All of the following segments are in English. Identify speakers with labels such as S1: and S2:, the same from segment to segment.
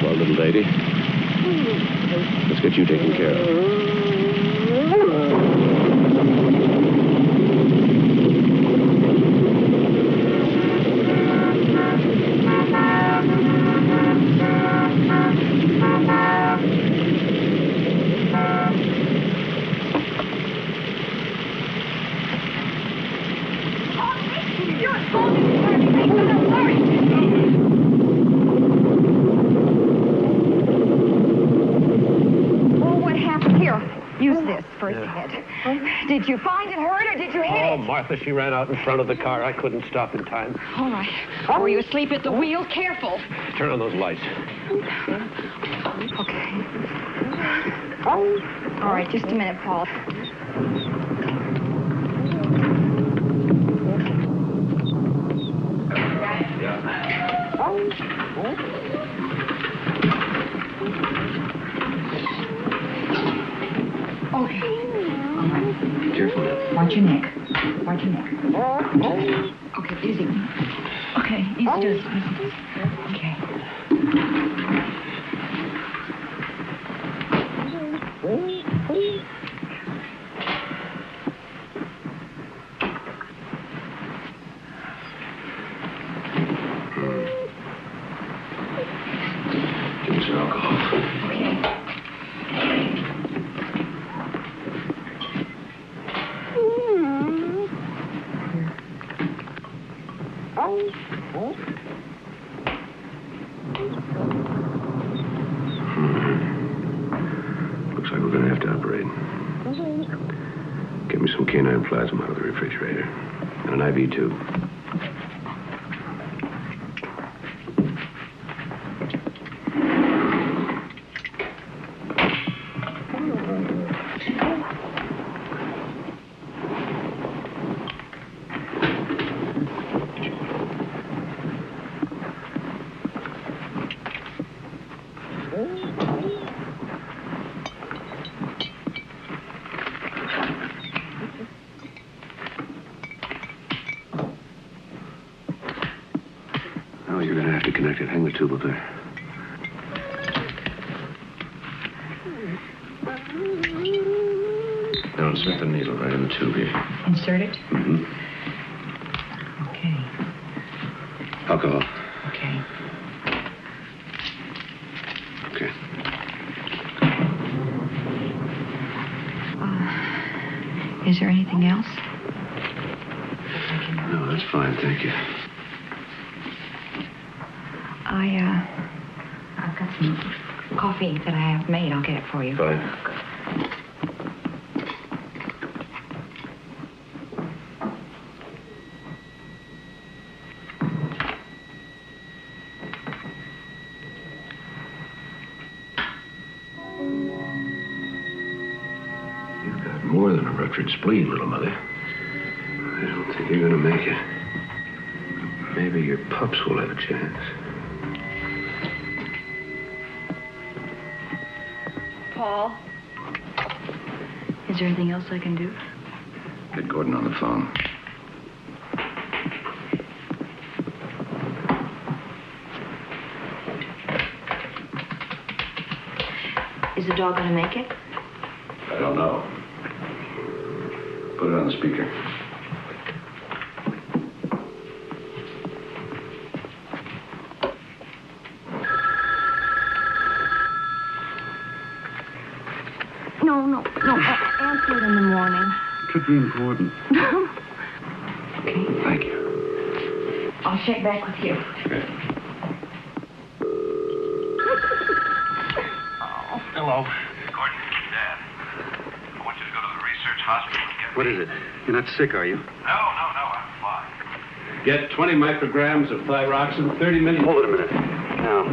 S1: Well, little lady, let's get you taken care of.
S2: Did you find it hurt or did you hit it?
S1: Oh, Martha, she ran out in front of the car. I couldn't stop in time.
S2: All right. Were you asleep at the wheel? Careful.
S1: Turn on those lights.
S2: Okay. All right, just a minute, Paul. Okay. All right.
S1: Careful now.
S2: Watch your neck. Watch your neck. Okay, easy. Okay, easy does. Okay.
S1: Give me some alcohol.
S2: Okay.
S1: Looks like we're going to have to operate. Get me some canine plasma out of the refrigerator. And an IV tube. You're going to have to connect it. Hang the tube up there. Now insert the needle right in the tube here.
S2: Insert it?
S1: Mm-hmm.
S2: Okay.
S1: Alcohol.
S2: Okay.
S1: Okay.
S2: Is there anything else?
S1: No, that's fine. Thank you.
S2: I've got some coffee that I have made. I'll get it for you.
S1: Fine. You've got more than a ruptured spleen, little mother. I don't think you're going to make it. Maybe your pups will have a chance.
S2: Paul? Is there anything else I can do?
S1: Get Gordon on the phone.
S2: Is the dog going to make it?
S1: I don't know. Put it on the speaker.
S2: No. Answer it in the morning.
S1: Could be important.
S2: Okay.
S1: Thank you.
S2: I'll check back with you.
S1: Okay.
S3: Hello. Gordon, Dad. I want you to go to the research hospital and get...
S1: What is it? You're not sick, are you?
S3: No, I'm fine.
S1: Get 20 micrograms of thyroxine, 30 million...
S4: Hold it a minute. Now,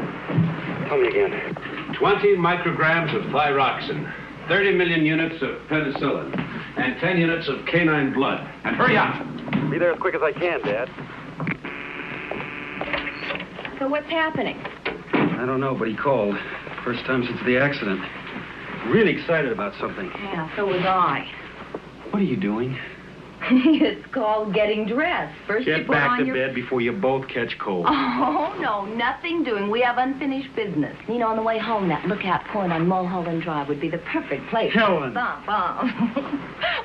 S4: tell me again.
S1: 20 micrograms of thyroxine, 30 million units of penicillin, and 10 units of canine blood. And hurry up!
S4: Be there as quick as I can, Dad.
S2: So what's happening?
S4: I don't know, but he called. First time since the accident. Really excited about something.
S2: Yeah, so was I.
S4: What are you doing?
S2: It's called getting dressed. First you
S4: Get
S2: put
S4: back
S2: on
S4: to
S2: your...
S4: bed before you both catch cold.
S2: Oh, no, nothing doing. We have unfinished business. You know, on the way home, that lookout point on Mulholland Drive would be the perfect place.
S4: Helen.
S2: Well,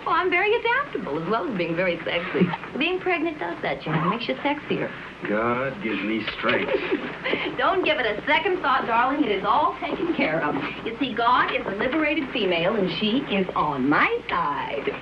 S2: I'm very adaptable, as well as being very sexy. Being pregnant does that, John. It makes you sexier.
S4: God gives me strength.
S2: Don't give it a second thought, darling. It is all taken care of. You see, God is a liberated female, and she is on my side.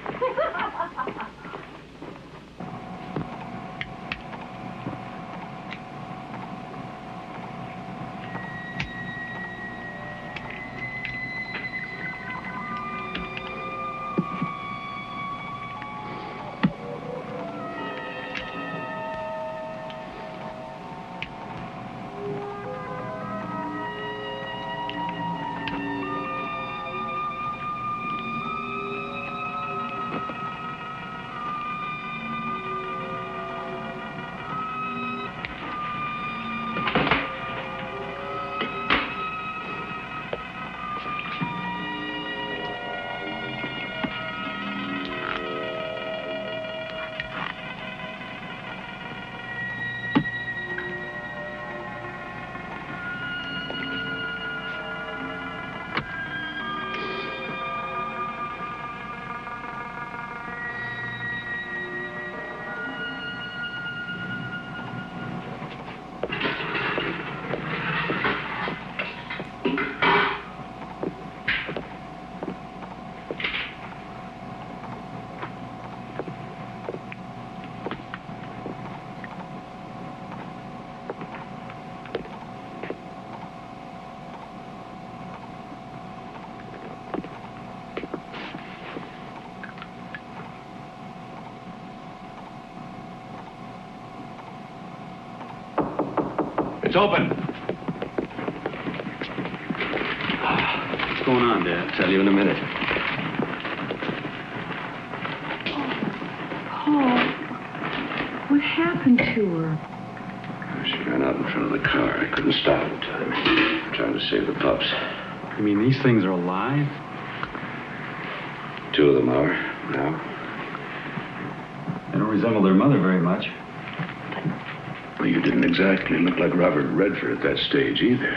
S1: It's open.
S4: What's going on, Dad?
S1: Tell you in a minute.
S2: Paul, what happened to her?
S1: She ran out in front of the car. I couldn't stop in time. I'm trying to save the pups.
S4: You mean these things are alive?
S1: 2 of them are now.
S4: They don't resemble their mother very much.
S1: Well, you didn't exactly look like Robert Redford at that stage either.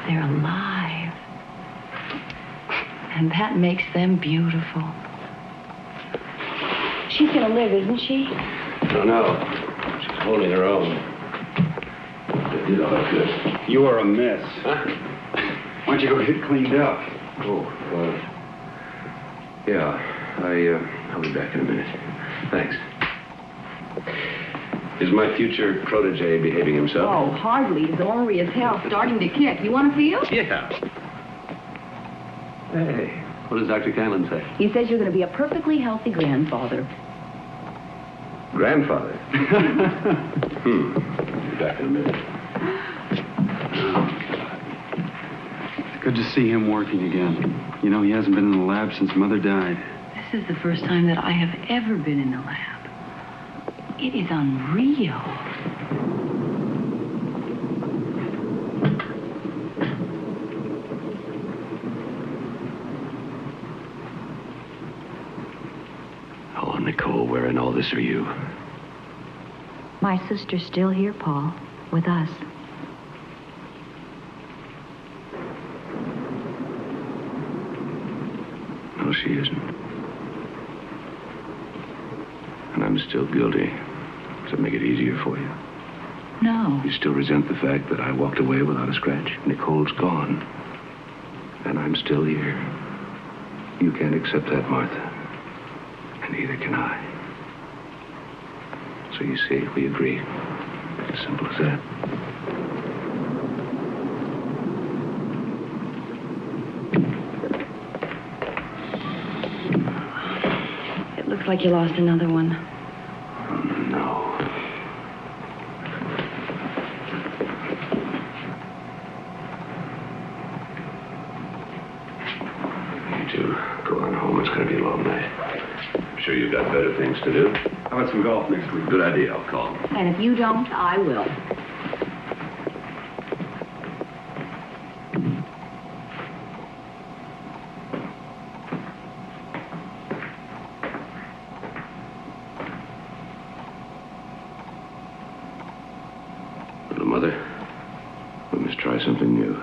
S2: They're alive. And that makes them beautiful. She's gonna live, isn't she?
S1: No, no. She's holding her own. They did all I could.
S4: You are a mess.
S1: Huh?
S4: Why don't you go get cleaned up?
S1: Oh, yeah. I'll be back in a minute. Thanks. Is my future protege behaving himself?
S2: Oh, hardly. He's ornery as hell, starting to kick. You want to feel?
S1: Yeah. Hey, what does Dr. Kahlon say?
S2: He says you're going to be a perfectly healthy grandfather.
S1: Grandfather? Be back in a minute.
S4: It's good to see him working again. You know, he hasn't been in the lab since Mother died.
S2: This is the first time that I have ever been in the lab. It is unreal.
S1: Oh, Nicole, where in all this are you?
S2: My sister's still here, Paul, with us.
S1: No, she isn't. And I'm still guilty. Does it make it easier for you?
S2: No.
S1: You still resent the fact that I walked away without a scratch? Nicole's gone. And I'm still here. You can't accept that, Martha. And neither can I. So you see, we agree. It's as simple as that.
S2: It looks like you lost another one.
S1: No. You two, go on home. It's going to be a long night. I'm sure you've got better things to do.
S4: How about some golf next week?
S1: Good idea. I'll call.
S2: And if you don't, I will.
S1: Little mother, we must try something new.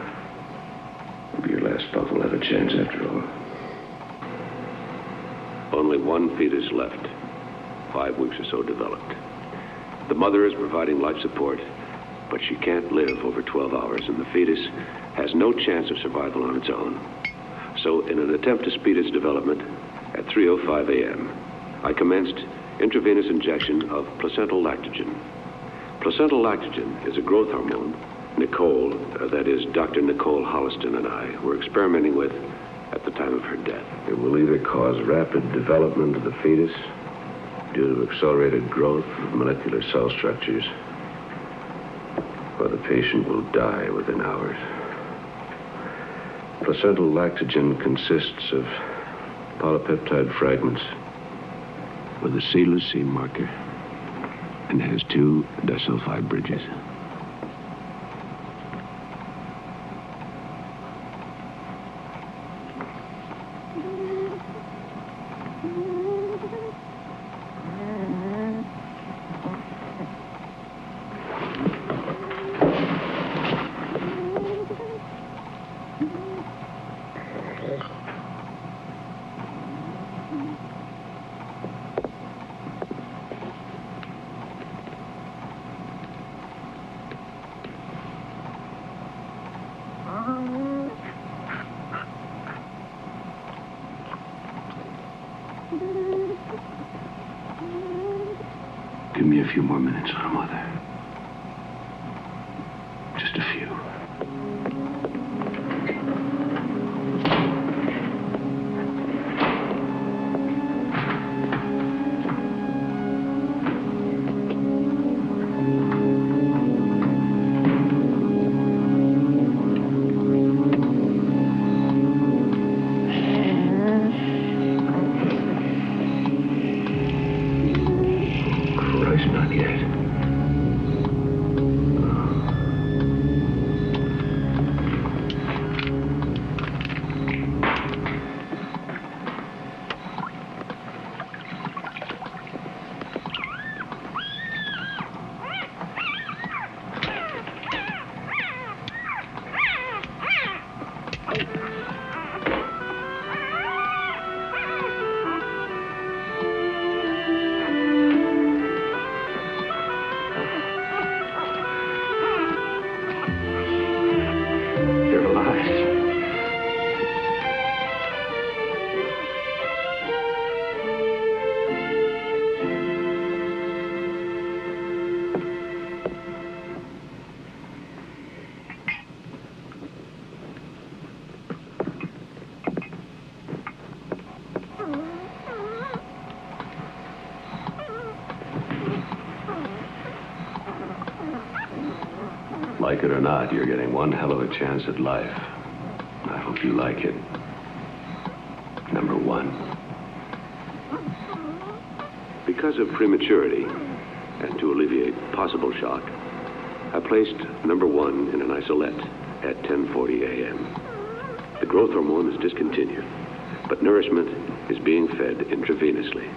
S1: Maybe your last pup will have a chance after all.
S5: Only one fetus left. 5 weeks or so developed. The mother is providing life support, but she can't live over 12 hours, and the fetus has no chance of survival on its own. So, in an attempt to speed its development, at 3:05 a.m., I commenced intravenous injection of placental lactogen. Placental lactogen is a growth hormone Nicole, that is, Dr. Nicole Hudson and I, were experimenting with at the time of her death.
S1: It will either cause rapid development of the fetus due to accelerated growth of molecular cell structures, or the patient will die within hours. Placental lactogen consists of polypeptide fragments with a seedless seam marker and has 2 disulfide bridges. Give me a few more minutes, little mother. Just a few. Not yet. Like it or not, you're getting one hell of a chance at life. I hope you like it. Number 1.
S5: Because of prematurity, and to alleviate possible shock, I placed number 1 in an isolette at 10:40 a.m. The growth hormone is discontinued, but nourishment is being fed intravenously.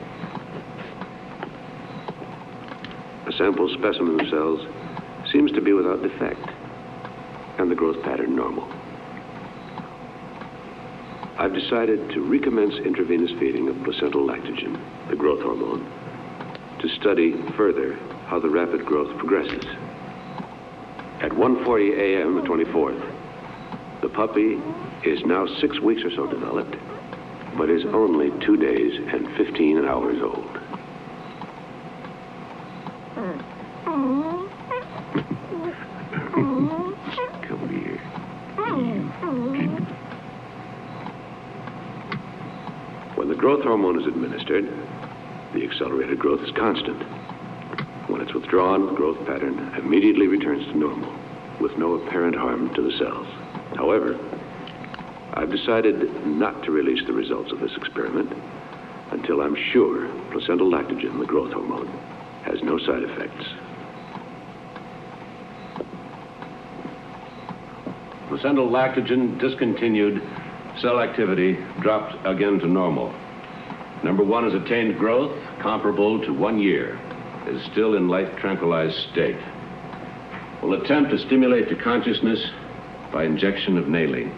S5: A sample specimen of cells seems to be without defect, and the growth pattern normal. I've decided to recommence intravenous feeding of placental lactogen, the growth hormone, to study further how the rapid growth progresses. At 1:40 a.m. the 24th, the puppy is now 6 weeks or so developed, but is only 2 days and 15 hours old.
S1: Come here.
S5: When the growth hormone is administered, the accelerated growth is constant. When it's withdrawn, the growth pattern immediately returns to normal, with no apparent harm to the cells. However, I've decided not to release the results of this experiment until I'm sure placental lactogen, the growth hormone, has no side effects.
S6: Placental lactogen discontinued. Cell activity dropped again to normal. Number 1 has attained growth comparable to 1 year. Is still in life tranquilized state. We'll attempt to stimulate the consciousness by injection of nailing.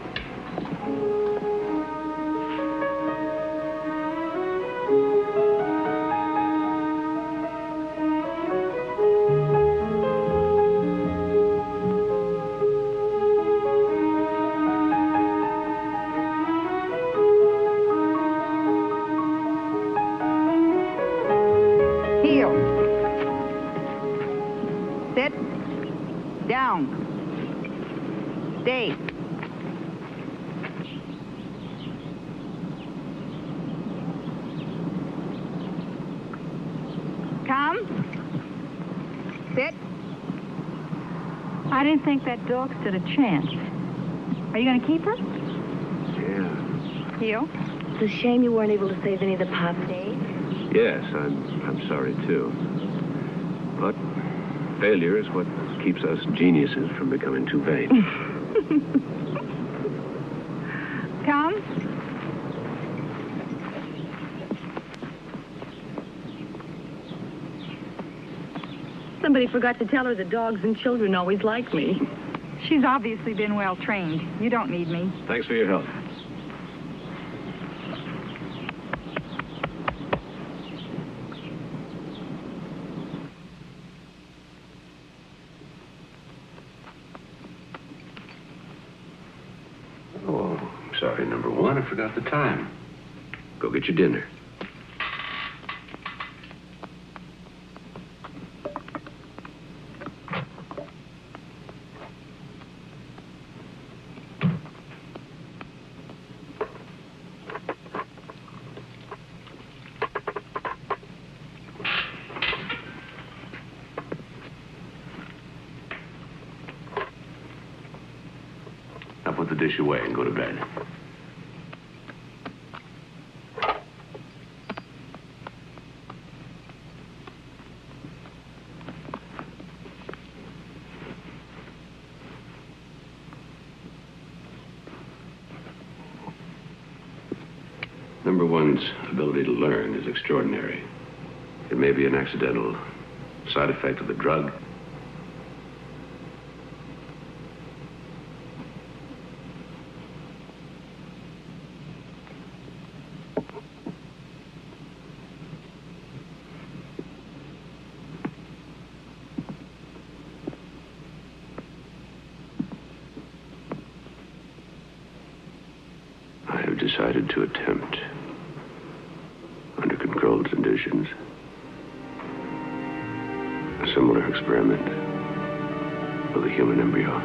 S7: Stay. Come. Sit. I didn't think that dog stood a chance. Are you going to keep her?
S1: Yeah.
S7: Heel?
S2: It's a shame you weren't able to save any of the pop days.
S1: Yes, I'm sorry, too. But failure is what keeps us geniuses from becoming too vain.
S7: Come.
S2: Somebody forgot to tell her that dogs and children always like me.
S7: She's obviously been well trained. You don't need me.
S1: Thanks for your help.
S5: Oh, sorry, number one. I forgot the time.
S1: Go get your dinner.
S5: Now put the dish away and go to bed.
S1: Number one's ability to learn is extraordinary. It may be an accidental side effect of the drug. I have decided to attempt, under controlled conditions, a similar experiment with a human embryo.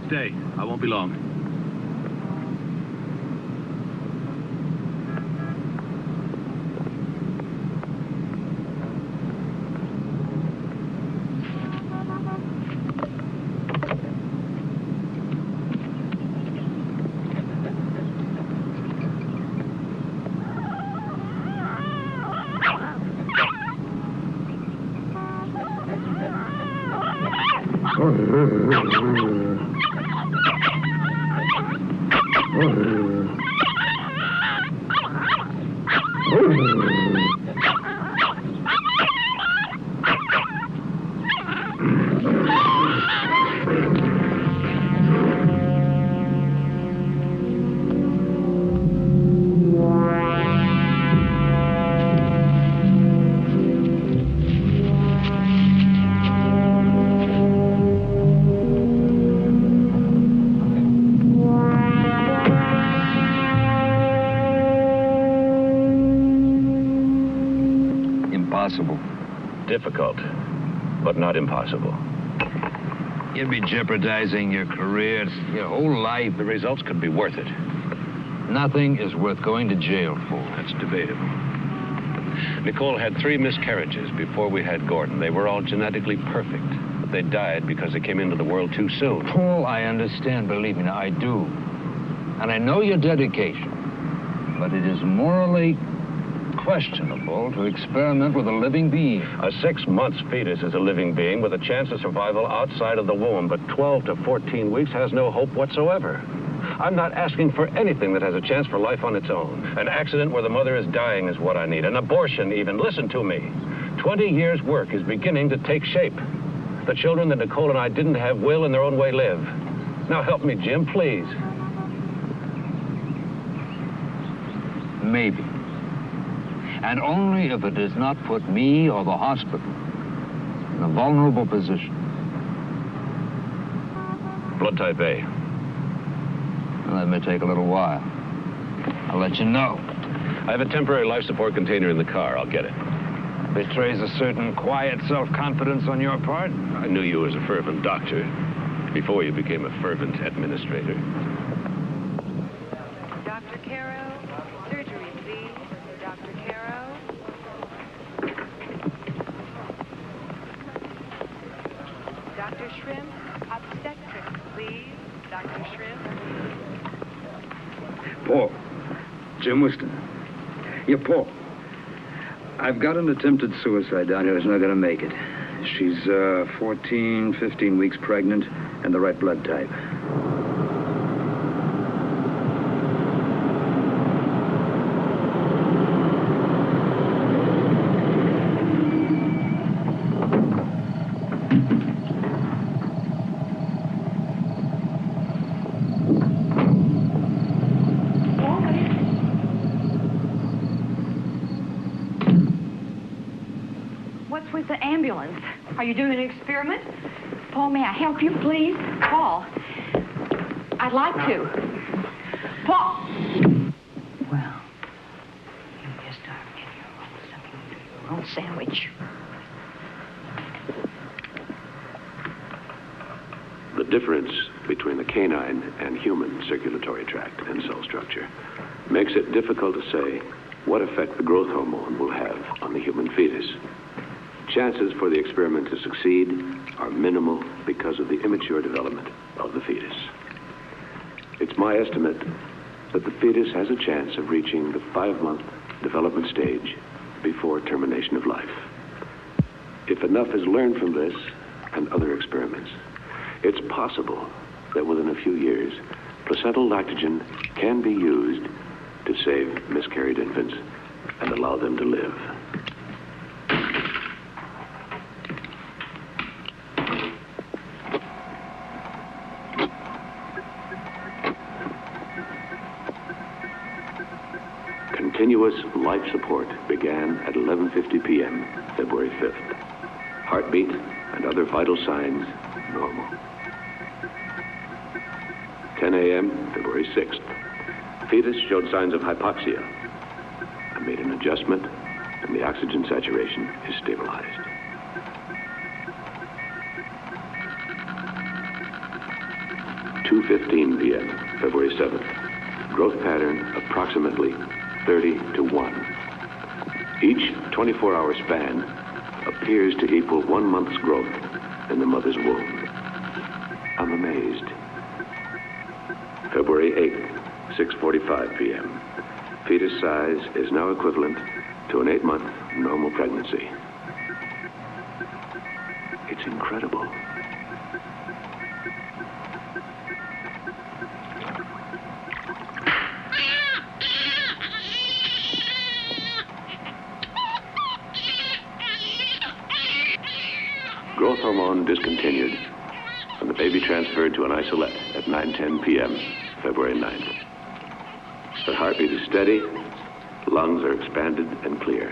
S8: Stay. I won't be long.
S3: Impossible. Difficult, but not impossible.
S9: You'd be jeopardizing your career, your whole life.
S3: The results could be worth it.
S9: Nothing is worth going to jail for.
S3: That's debatable. Nicole had 3 miscarriages before we had Gordon. They were all genetically perfect, but they died because they came into the world too soon.
S9: Paul, I understand, believe me, I do. And I know your dedication, but it is morally questionable to experiment with a living being.
S3: A 6-month fetus is a living being with a chance of survival outside of the womb, but 12 to 14 weeks has no hope whatsoever. I'm not asking for anything that has a chance for life on its own. An accident where the mother is dying is what I need. An abortion, even. Listen to me. 20 years' work is beginning to take shape. The children that Nicole and I didn't have will, in their own way, live. Now help me, Jim, please.
S9: Maybe. And only if it does not put me or the hospital in a vulnerable position.
S3: Blood type A.
S9: Well, that may take a little while. I'll let you know.
S3: I have a temporary life support container in the car. I'll get it.
S9: Betrays a certain quiet self-confidence on your part.
S3: I knew you as a fervent doctor before you became a fervent administrator.
S8: Dr. Caro, surgery, please. Dr. Caro. Dr. Shrimp, obstetrics, please. Dr. Shrimp.
S10: Paul. Jim Whiston. Yeah, Paul. I've got an attempted suicide down here that's not going to make it. She's 14, 15 weeks pregnant and the right blood type.
S7: What's with the ambulance? Are you doing an experiment? Paul, may I help you, please? Paul, I'd like to. Paul! Well, you just start getting your own sandwich.
S5: The difference between the canine and human circulatory tract and cell structure makes it difficult to say what effect the growth hormone will have on the human fetus. Chances for the experiment to succeed are minimal because of the immature development of the fetus. It's my estimate that the fetus has a chance of reaching the 5-month development stage before termination of life. If enough is learned from this and other experiments, it's possible that within a few years, placental lactogen can be used to save miscarried infants and allow them to live. Continuous life support began at 11:50 p.m., February 5th. Heartbeat and other vital signs normal. 10 a.m., February 6th. Fetus showed signs of hypoxia. I made an adjustment, and the oxygen saturation is stabilized. 2:15 p.m., February 7th. Growth pattern approximately 30 to 1. Each 24-hour span appears to equal 1 month's growth in the mother's womb. I'm amazed. February 8th, 6:45 p.m. Fetus size is now equivalent to an 8-month normal pregnancy. It's incredible. Growth hormone discontinued, and the baby transferred to an isolette at 9:10 p.m., February 9th. The heartbeat is steady, lungs are expanded and clear.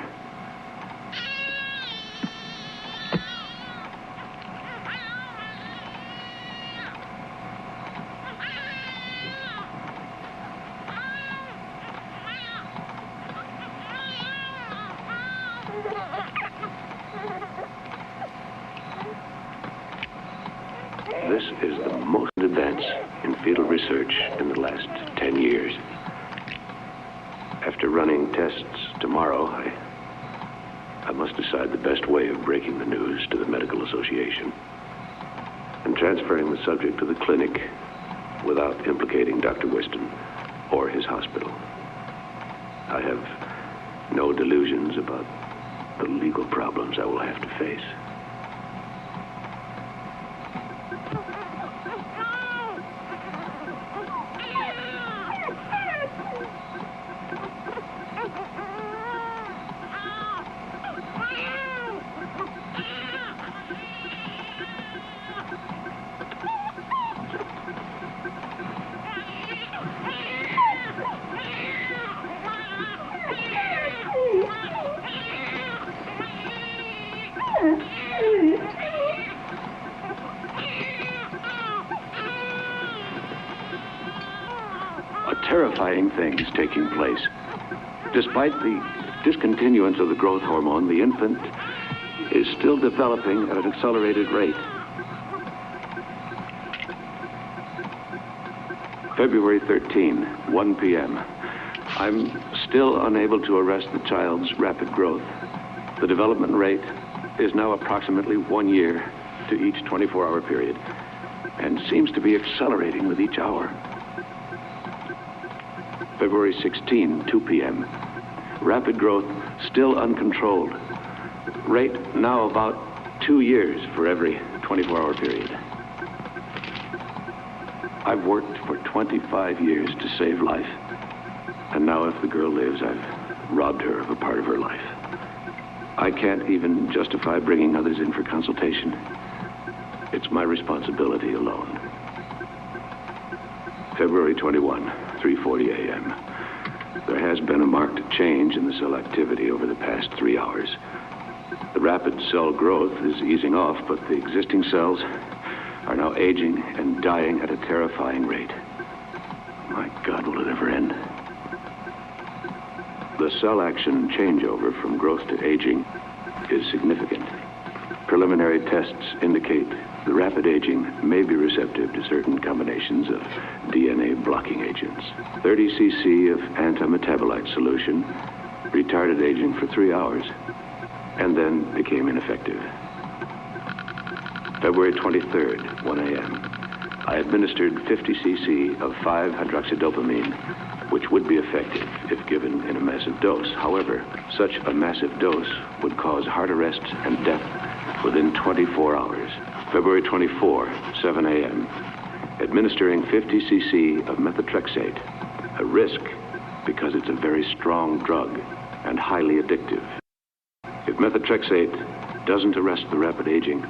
S5: This is the most advance in fetal research in the last 10 years. After running tests tomorrow, I must decide the best way of breaking the news to the Medical Association and transferring the subject to the clinic without implicating Dr. Whiston or his hospital. I have No delusions about the legal problems I will have to face. Terrifying things taking place. Despite the discontinuance of the growth hormone, the infant is still developing at an accelerated rate. February 13, 1 p.m. I'm still unable to arrest the child's rapid growth. The development rate is now approximately 1 year to each 24-hour period and seems to be accelerating with each hour. February 16, 2 p.m. Rapid growth still uncontrolled. Rate now about 2 years for every 24-hour period. I've worked for 25 years to save life. And now if the girl lives, I've robbed her of a part of her life. I can't even justify bringing others in for consultation. It's my responsibility alone. February 21, 3:40 a.m. There has been a marked change in the cell activity over the past 3 hours. The rapid cell growth is easing off, but the existing cells are now aging and dying at a terrifying rate. My God, will it ever end? The cell action changeover from growth to aging is significant. Preliminary tests indicate the rapid aging may be receptive to certain combinations of DNA blocking agents. 30 cc of antimetabolite solution retarded aging for 3 hours and then became ineffective. February 23rd, 1 a.m. I administered 50 cc of 5-hydroxydopamine, which would be effective if given in a massive dose. However, such a massive dose would cause heart arrest and death within 24 hours. February 24, 7 a.m. Administering 50 cc of methotrexate, a risk because it's a very strong drug and highly addictive. If methotrexate doesn't arrest the rapid aging,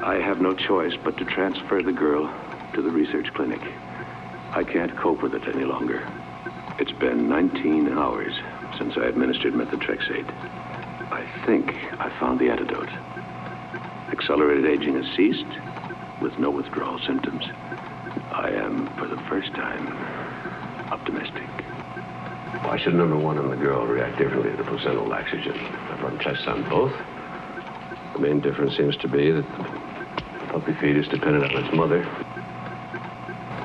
S5: I have no choice but to transfer the girl to the research clinic. I can't cope with it any longer. It's been 19 hours since I administered methotrexate. I think I found the antidote. Accelerated aging has ceased with no withdrawal symptoms. I am, for the first time, optimistic.
S6: Why should number one and the girl react differently to the placental laxogen? I've run tests on both. The main difference seems to be that the puppy fetus depended on its mother.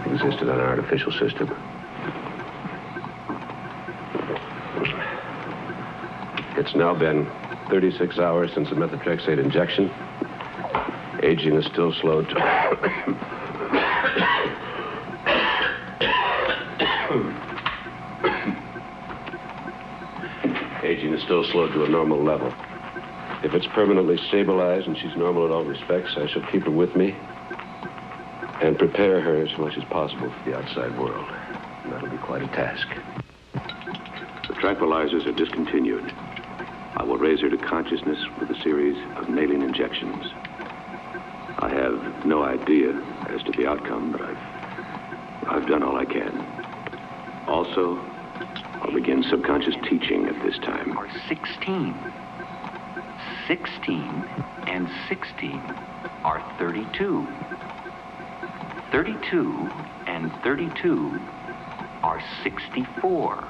S6: It existed on an artificial system. It's now been 36 hours since the methotrexate injection. Aging is still slowed to... Aging is still slowed to a normal level. If it's permanently stabilized and she's normal in all respects, I shall keep her with me and prepare her as much as possible for the outside world. And that'll be quite a task.
S5: The tranquilizers are discontinued. I will raise her to consciousness with a series of nailing injections. I have no idea as to the outcome, but I've done all I can. Also, I'll begin subconscious teaching at this time.
S11: Are 16. 16 and 16 are 32. 32 and 32 are 64.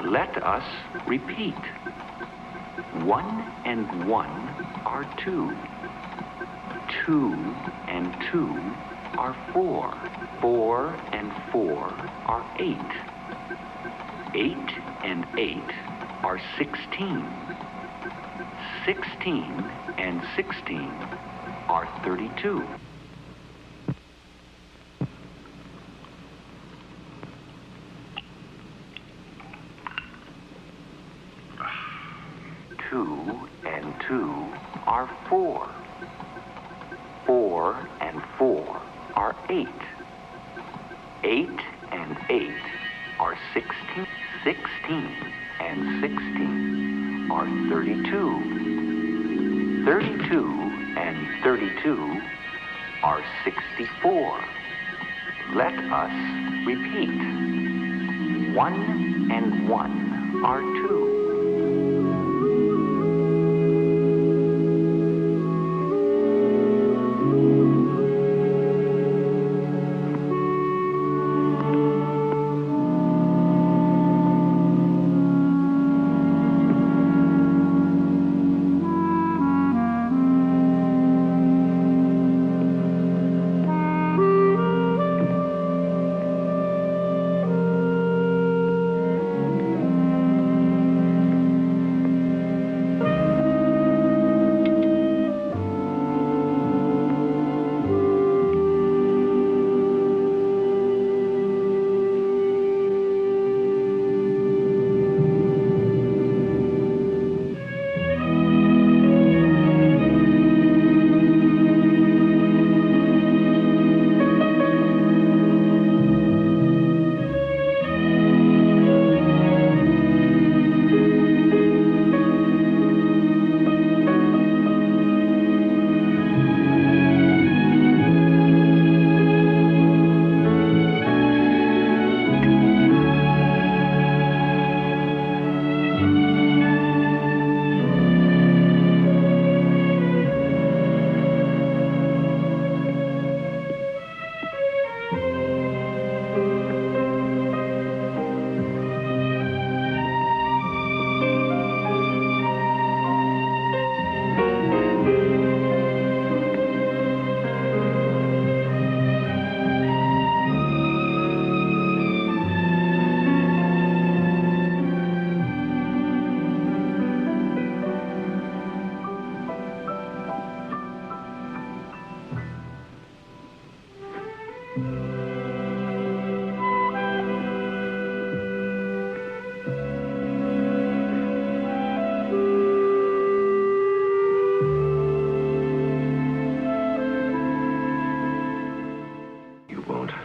S11: Let us repeat. 1 and 1 are 2. 2 and 2 are 4. 4 and 4 are 8. 8 and 8 are 16. 16 and 16 are 32. 4 and 4 are 8. 8 and 8 are 16. 16 and 16 are 32. 32 and 32 are 64. Let us repeat. 1 and 1 are 2.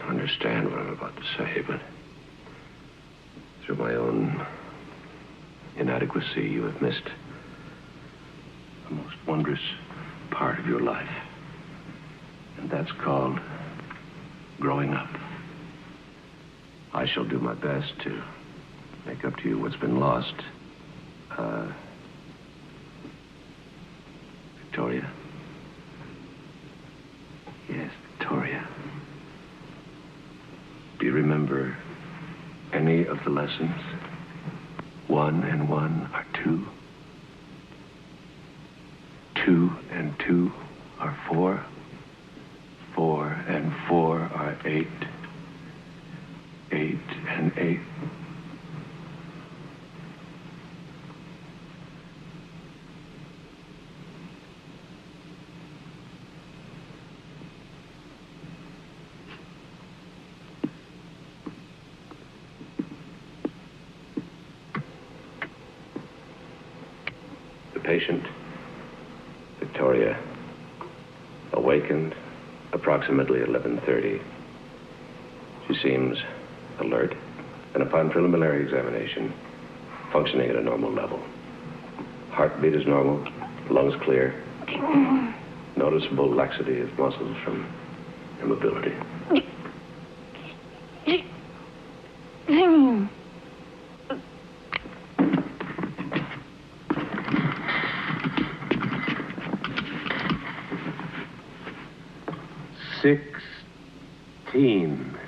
S6: Understand what I'm about to say, but through my own inadequacy, you have missed the most wondrous part of your life. And that's called growing up. I shall do my best to make up to you what's been lost. Victoria? Yes, Victoria. Do you remember any of the lessons? 1 and 1 are 2. 2 and 2 are 4. 4 and 4 are 8. 8 and 8. Patient, Victoria, awakened approximately 11:30. She seems alert, and upon preliminary examination, functioning at a normal level. Heartbeat is normal, lungs clear, noticeable laxity of muscles from immobility. Sixteen.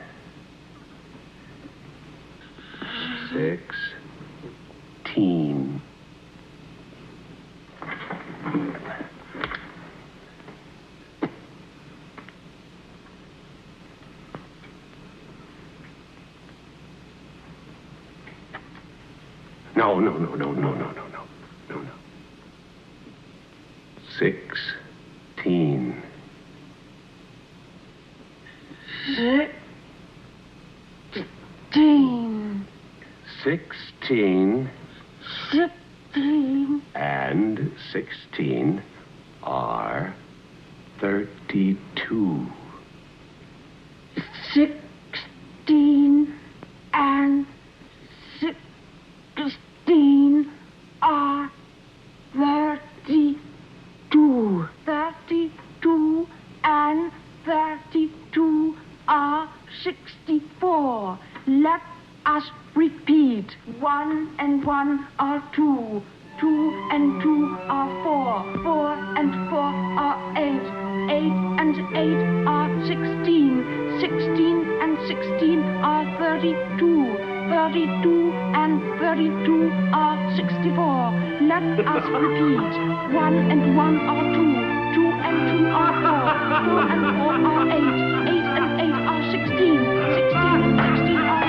S6: No. 16. 16 and 16 are 13.
S1: 32.
S7: 16 and 16 are 32. 32 and 32 are 64. Let us repeat. 1 and 1 are 2. 2 and 2 are 4. 4 and 4 are 8. 8 and 8 are 16. 16 and 16 are 32. 32 and 32 are 64. Let us repeat. 1 and 1 are 2. 2 and 2 are 4. 4 and 4 are 8. 8 and 8 are 16. 16 and 16 are 32.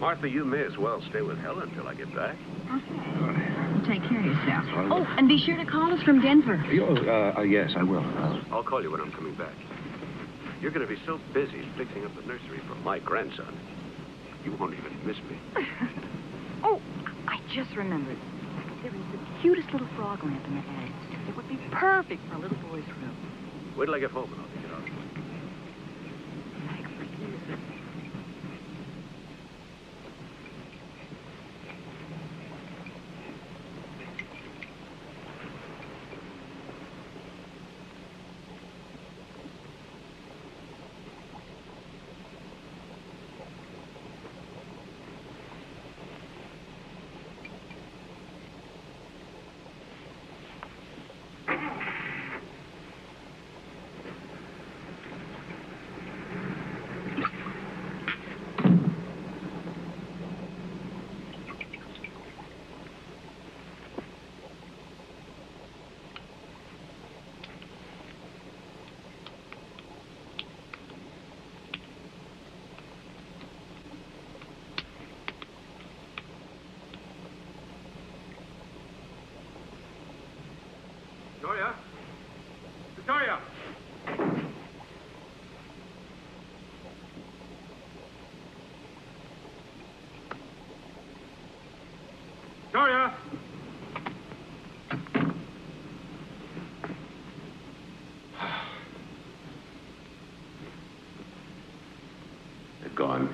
S6: Martha, you may as well stay with Helen until I get back.
S7: Take care of yourself. Oh, and be sure to call us from Denver.
S1: Yes, I will.
S6: I'll call you when I'm coming back. You're going to be so busy fixing up the nursery for my grandson, you won't even miss me.
S7: Oh, I just remembered. There is the cutest little frog lamp in the attic. It would be perfect for a little boy's room.
S6: Wait till I get home and I'll take it out.
S3: Victoria? Victoria! Victoria!
S6: They're gone.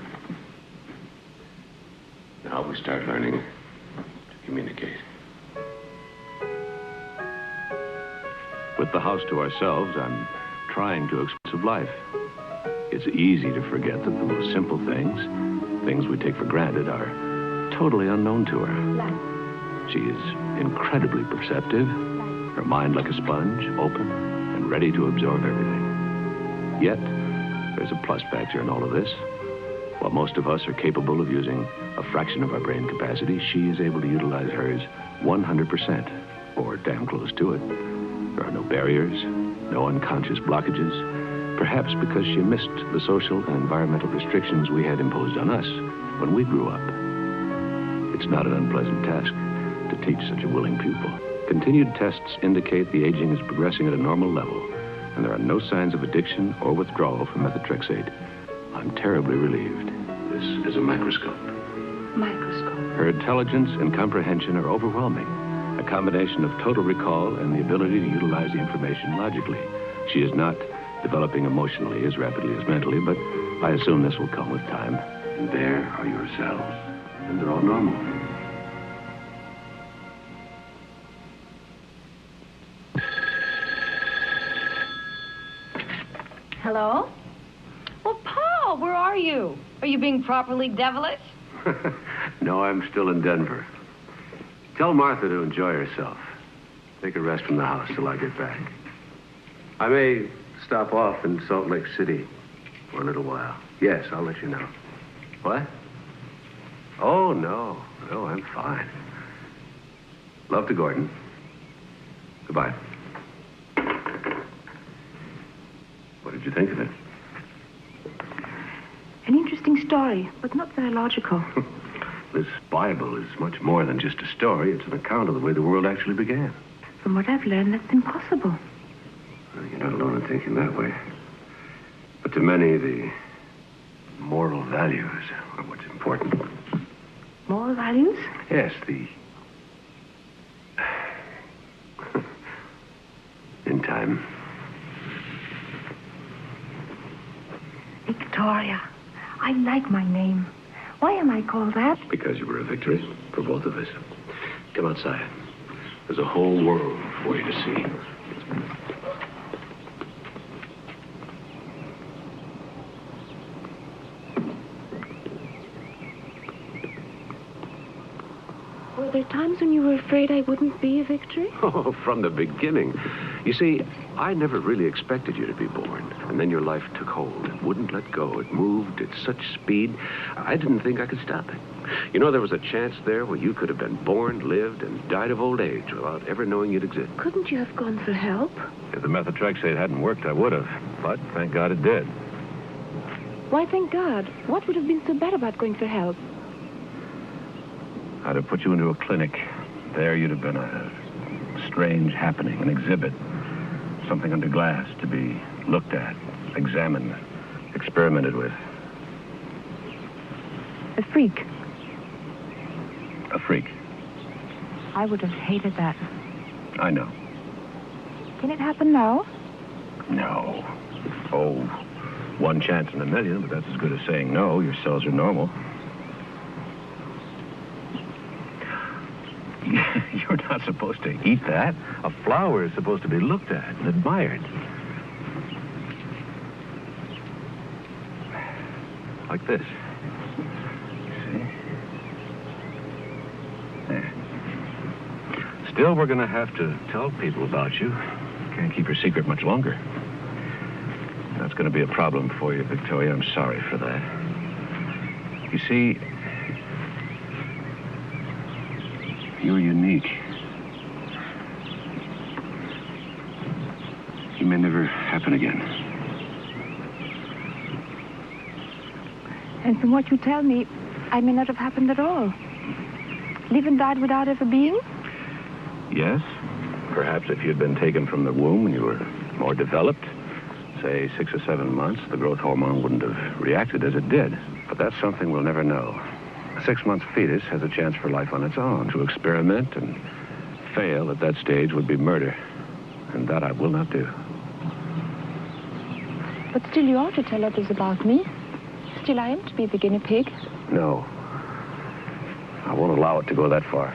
S6: Now we start learning to communicate.
S3: With the house to ourselves, I'm trying to express life. It's easy to forget that the most simple things we take for granted, are totally unknown to her. She is incredibly perceptive, her mind like a sponge, open and ready to absorb everything. Yet, there's a plus factor in all of this. While most of us are capable of using a fraction of our brain capacity, she is able to utilize hers 100%, or damn close to it. There are no barriers, no unconscious blockages, perhaps because she missed the social and environmental restrictions we had imposed on us when we grew up. It's not an unpleasant task to teach such a willing pupil. Continued tests indicate the aging is progressing at a normal level, and there are no signs of addiction or withdrawal from methotrexate. I'm terribly relieved.
S6: This is a microscope.
S7: Microscope.
S3: Her intelligence and comprehension are overwhelming. A combination of total recall and the ability to utilize the information logically. She is not developing emotionally as rapidly as mentally, but I assume this will come with time.
S6: And there are your cells. And they're all normal.
S2: Hello? Well, Paul, where are you? Are you being properly devilish?
S6: No, I'm still in Denver. Tell Martha to enjoy herself. Take a rest from the house till I get back. I may stop off in Salt Lake City for a little while. Yes, I'll let you know. What? Oh, no. No, I'm fine. Love to Gordon. Goodbye. What did you think of it?
S12: An interesting story, but not very logical.
S6: This Bible is much more than just a story. It's an account of the way the world actually began.
S12: From what I've learned, that's impossible.
S6: Well, you're not alone in thinking that way. But to many, the moral values are what's important.
S12: Moral values?
S6: Yes, the... In time.
S12: Victoria. I like my name. Why am I called that?
S6: Because you were a victory for both of us. Come outside. There's a whole world for you to see.
S12: Were there times when you were afraid I wouldn't be a victory?
S6: Oh, from the beginning. You see, I never really expected you to be born. And then your life took hold. It wouldn't let go. It moved at such speed, I didn't think I could stop it. You know, there was a chance there where you could have been born, lived, and died of old age without ever knowing you'd exist.
S12: Couldn't you have gone for help?
S3: If the methotrexate hadn't worked, I would have. But thank God it did.
S12: Why, thank God. What would have been so bad about going for help?
S3: I'd have put you into a clinic. There you'd have been a strange happening, an exhibit. Something under glass to be looked at, examined, experimented with.
S12: A freak.
S3: A freak.
S12: I would have hated that.
S3: I know.
S12: Can it happen now?
S3: No. Oh, one chance in a million, but that's as good as saying no. Your cells are normal. You're not supposed to eat that. A flower is supposed to be looked at and admired. Like this. See? There. Still, we're going to have to tell people about you. Can't keep your secret much longer. That's going to be a problem for you, Victoria. I'm sorry for that. You see, you're unique. You may never happen again.
S12: And from what you tell me, I may not have happened at all. Live and died without ever being?
S3: Yes. Perhaps if you'd been taken from the womb when you were more developed, say 6 or 7 months, the growth hormone wouldn't have reacted as it did. But that's something we'll never know. A 6-month fetus has a chance for life on its own. To experiment and fail at that stage would be murder. And that I will not do.
S12: But still you ought to tell others about me. Still I am to be the guinea pig.
S3: No. I won't allow it to go that far.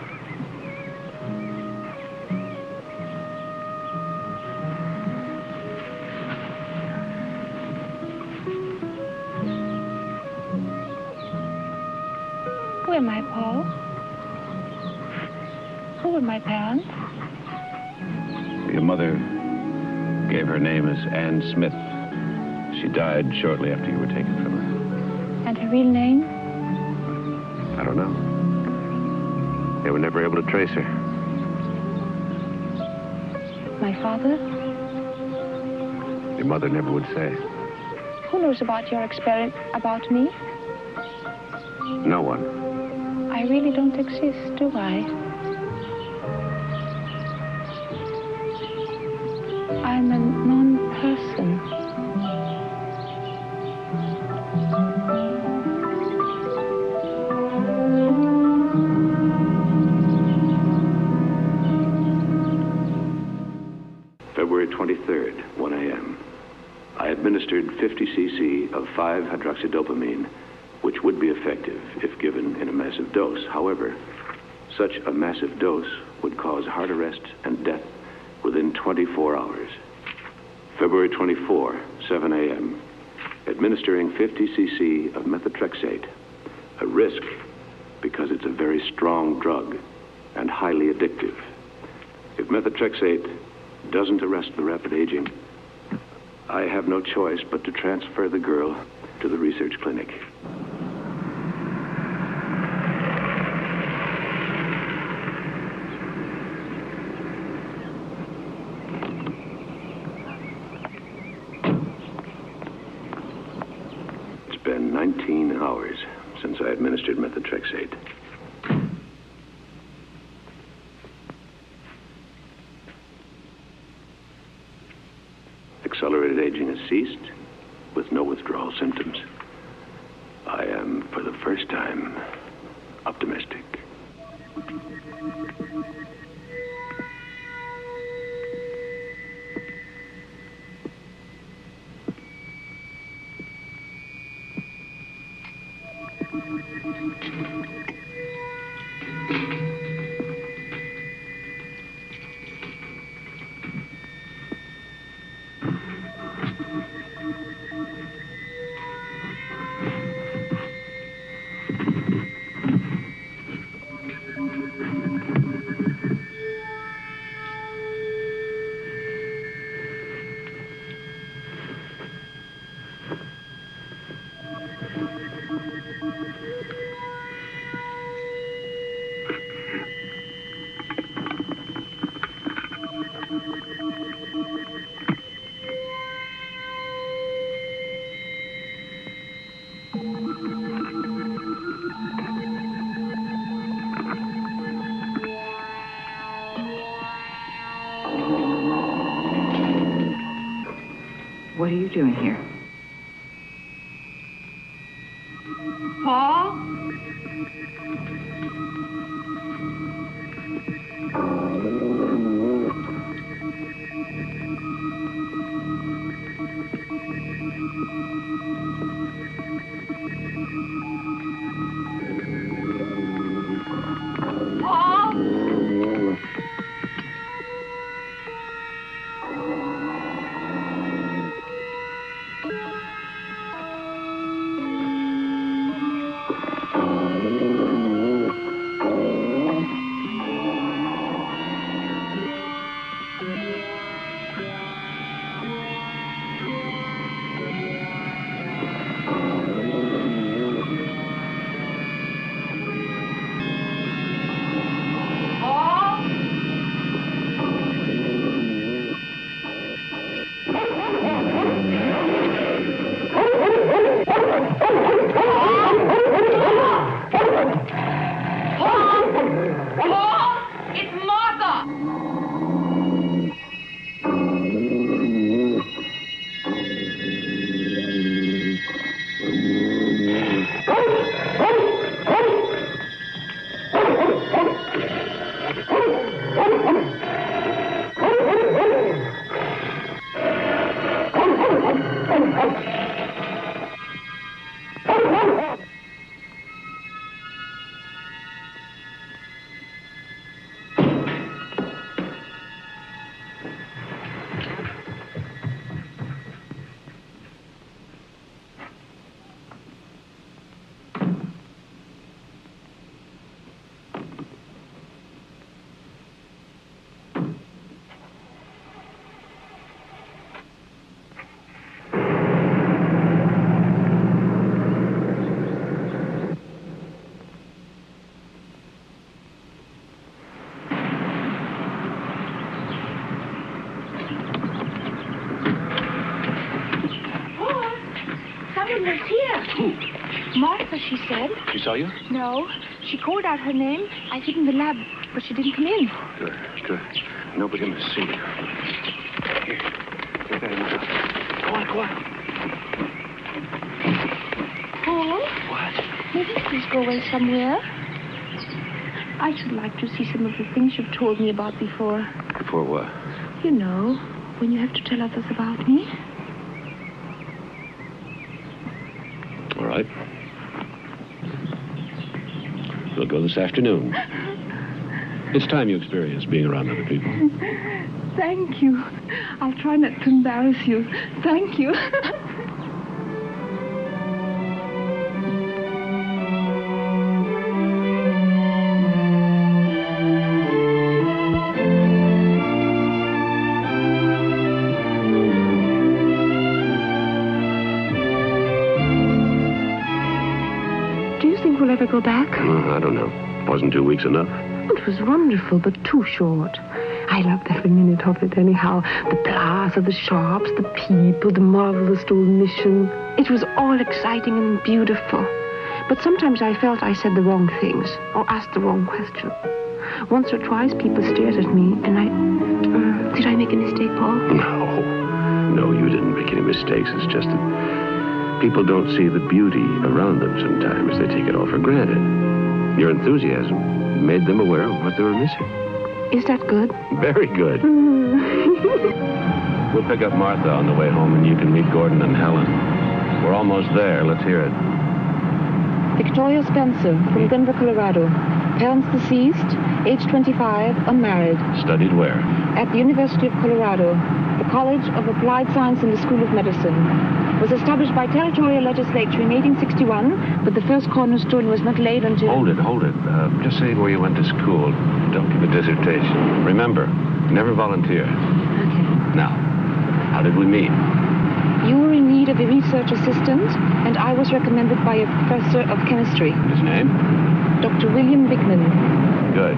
S12: Who am I, Paul? Who were my parents?
S3: Your mother gave her name as Anne Smith. She died shortly after you were taken from her.
S12: And her real name?
S3: I don't know. They were never able to trace her.
S12: My father?
S3: Your mother never would say.
S12: Who knows about your experiment, about me?
S3: No one.
S12: I really don't exist, do I? I'm a non-person.
S5: February 23rd, 1 a.m. I administered 50 cc of 5-hydroxydopamine, which would be effective if given in a massive dose. However, such a massive dose would cause heart arrest and death within 24 hours. February 24, 7 a.m., administering 50 cc of methotrexate, a risk because it's a very strong drug and highly addictive. If methotrexate doesn't arrest the rapid aging, I have no choice but to transfer the girl to the research clinic. It's been 19 hours since I administered methotrexate. Accelerated aging has ceased, with no withdrawal symptoms. I am, for the first time, optimistic.
S7: What are you doing here? Paul?
S12: Martha, she said.
S6: She saw you?
S12: No. She called out her name. I hid in the lab, but she didn't come in.
S6: Good, good. Nobody must see you. Here, take that in the house. Go on, go on.
S12: Paul?
S6: What?
S12: May we please go away somewhere? I should like to see some of the things you've told me about before.
S6: Before what?
S12: You know, when you have to tell others about me.
S6: All right. We'll go this afternoon. It's time you experience being around other people.
S12: Thank you. I'll try not to embarrass you. Thank you. ever go back?
S6: I don't know. Wasn't 2 weeks enough?
S12: It was wonderful, but too short. I loved every minute of it anyhow. The plaza, the shops, the people, the marvelous old mission. It was all exciting and beautiful. But sometimes I felt I said the wrong things or asked the wrong question. Once or twice people stared at me and I... did I make a mistake, Paul?
S6: No, you didn't make any mistakes. It's just that people don't see the beauty around them sometimes. They take it all for granted. Your enthusiasm made them aware of what they were missing.
S12: Is that good?
S6: Very good. We'll pick up Martha on the way home and you can meet Gordon and Helen. We're almost there. Let's hear it.
S13: Victoria Spencer, from Denver, Colorado. Parents deceased, age 25, unmarried.
S6: Studied where?
S13: At the University of Colorado, the College of Applied Science and the School of Medicine. Was established by territorial legislature in 1861, but the first cornerstone was not laid until...
S6: Hold it. Just say where you went to school. Don't give a dissertation. Remember, never volunteer.
S13: Okay.
S6: Now, how did we meet?
S13: You were in need of a research assistant, and I was recommended by a professor of chemistry.
S6: His name?
S13: Dr. William Bickman.
S6: Good.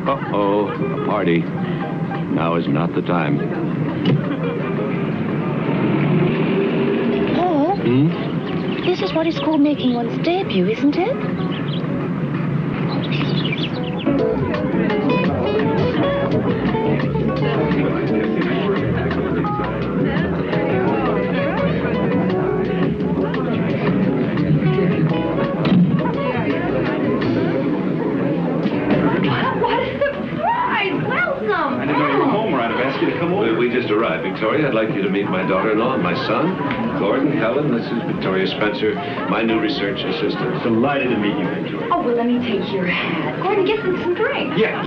S6: Uh-oh, a party. Now is not the time.
S12: Paul? This is what is called making one's debut, isn't it?
S5: We just arrived, Victoria. I'd like you to meet my daughter-in-law and my son, Gordon, Helen. This is Victoria Spencer, my new research assistant.
S14: Delighted to meet you, Victoria.
S2: Oh, well, let me take your hat. Gordon, get some drinks.
S14: Yeah.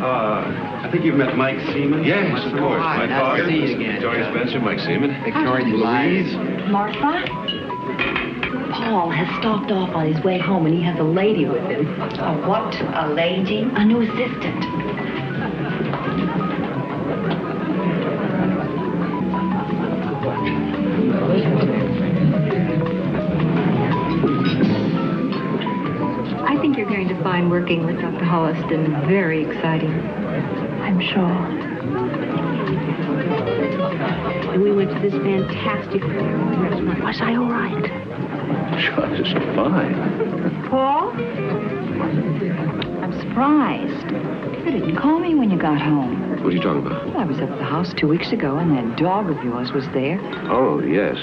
S14: I think you've met Mike Seaman.
S5: Yes, of course.
S14: Hi,
S5: My
S14: nice
S5: father,
S14: to see you again.
S5: Victoria Spencer, Mike Seaman.
S14: Victoria Louise.
S2: Martha? Paul has stopped off on his way home, and he has a lady with him.
S7: A what? A lady?
S2: A new assistant.
S7: I think you're going to find working with Dr. Holliston very exciting.
S12: I'm sure. And we went to this fantastic restaurant. Was I all right?
S6: Just fine.
S7: Paul? I'm surprised. You didn't call me when you got home.
S6: What are you talking about?
S7: I was up at the house 2 weeks ago, and that dog of yours was there.
S5: Oh, yes.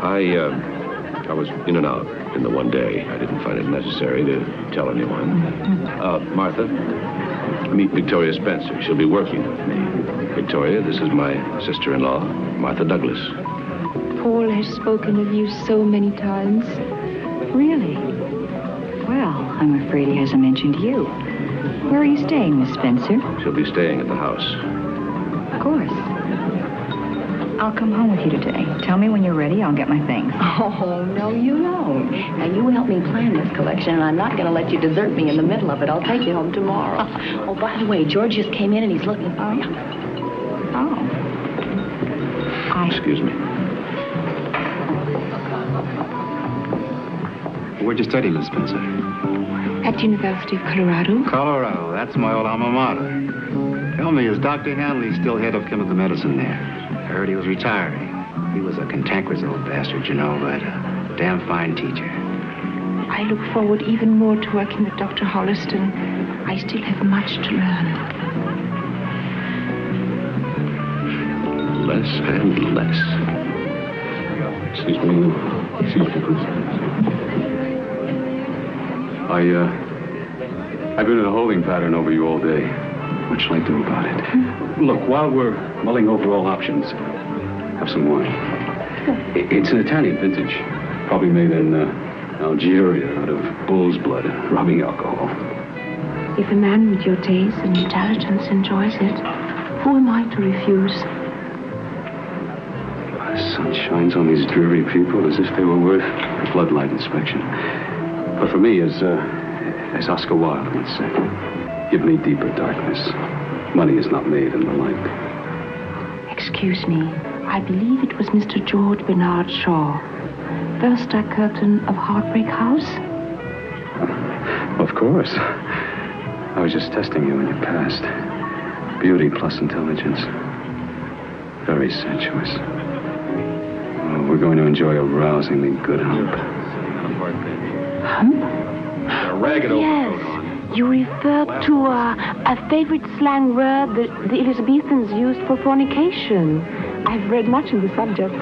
S5: I was in and out in the one day. I didn't find it necessary to tell anyone. Martha, meet Victoria Spencer. She'll be working with me. Victoria, this is my sister-in-law, Martha Douglas.
S13: Paul has spoken of you so many times.
S7: Really? Well, I'm afraid he hasn't mentioned you. Where are you staying, Miss Spencer?
S5: She'll be staying at the house.
S7: Of course. I'll come home with you today. Tell me when you're ready. I'll get my things.
S2: Oh, no, you don't. Now, you help me plan this collection, and I'm not going to let you desert me in the middle of it. I'll take you home tomorrow. Oh, by the way, George just came in, and he's looking for you.
S5: Excuse me.
S4: Where'd you study, Miss Spencer?
S12: At the University of Colorado.
S4: Colorado. That's my old alma mater. Tell me, is Dr. Hanley still head of chemical medicine there? I heard he was retiring. He was a cantankerous old bastard, you know, but a damn fine teacher.
S12: I look forward even more to working with Dr. Holliston. I still have much to learn.
S5: Less and less. Excuse me, please.
S4: I've been in a holding pattern over you all day. What shall I do about it? Look, while we're mulling over all options, have some wine. It's an Italian vintage, probably made in Algeria out of bull's blood, rubbing alcohol.
S12: If a man with your taste and intelligence enjoys it, who am I to refuse?
S4: The sun shines on these dreary people as if they were worth a floodlight inspection. But for me, as As Oscar Wilde once said, give me deeper darkness. Money is not made in the light.
S12: Excuse me. I believe it was Mr. George Bernard Shaw. First curtain of Heartbreak House?
S4: Of course. I was just testing you in your past. Beauty plus intelligence. Very sensuous. Oh, we're going to enjoy a rousingly good hump.
S12: Hump?
S14: A ragged
S12: Yes.
S14: overcoat on.
S12: You refer to a favorite slang word that the Elizabethans used for fornication. I've read much on the subject.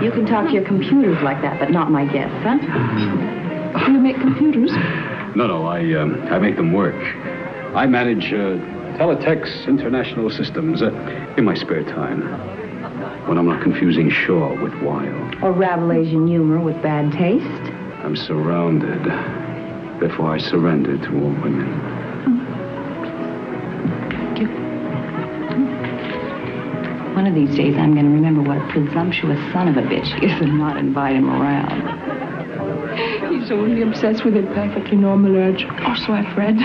S2: You can talk to your computers like that, but not my guests, huh?
S12: You make computers?
S4: No, I make them work. I manage Teletext International Systems in my spare time. When I'm not confusing Shaw with Wilde.
S2: Or Rabelaisian humor with bad taste.
S4: I'm surrounded. Therefore, I surrender to all women.
S2: One of these days, I'm going to remember what a presumptuous son of a bitch he is and not invite him around.
S12: He's only obsessed with a perfectly normal urge. Or so I've read.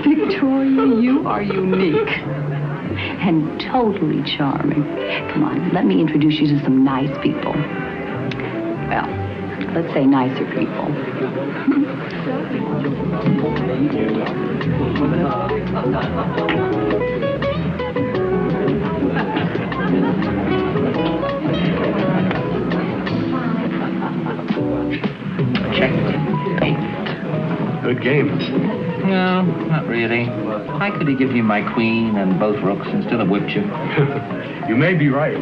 S2: Victoria, you are unique. And totally charming. Come on, let me introduce you to some nice people. Well, let's say nicer people.
S15: Good game.
S9: No, not really. I could have given you my queen and both rooks and still have whipped you.
S15: You may be right.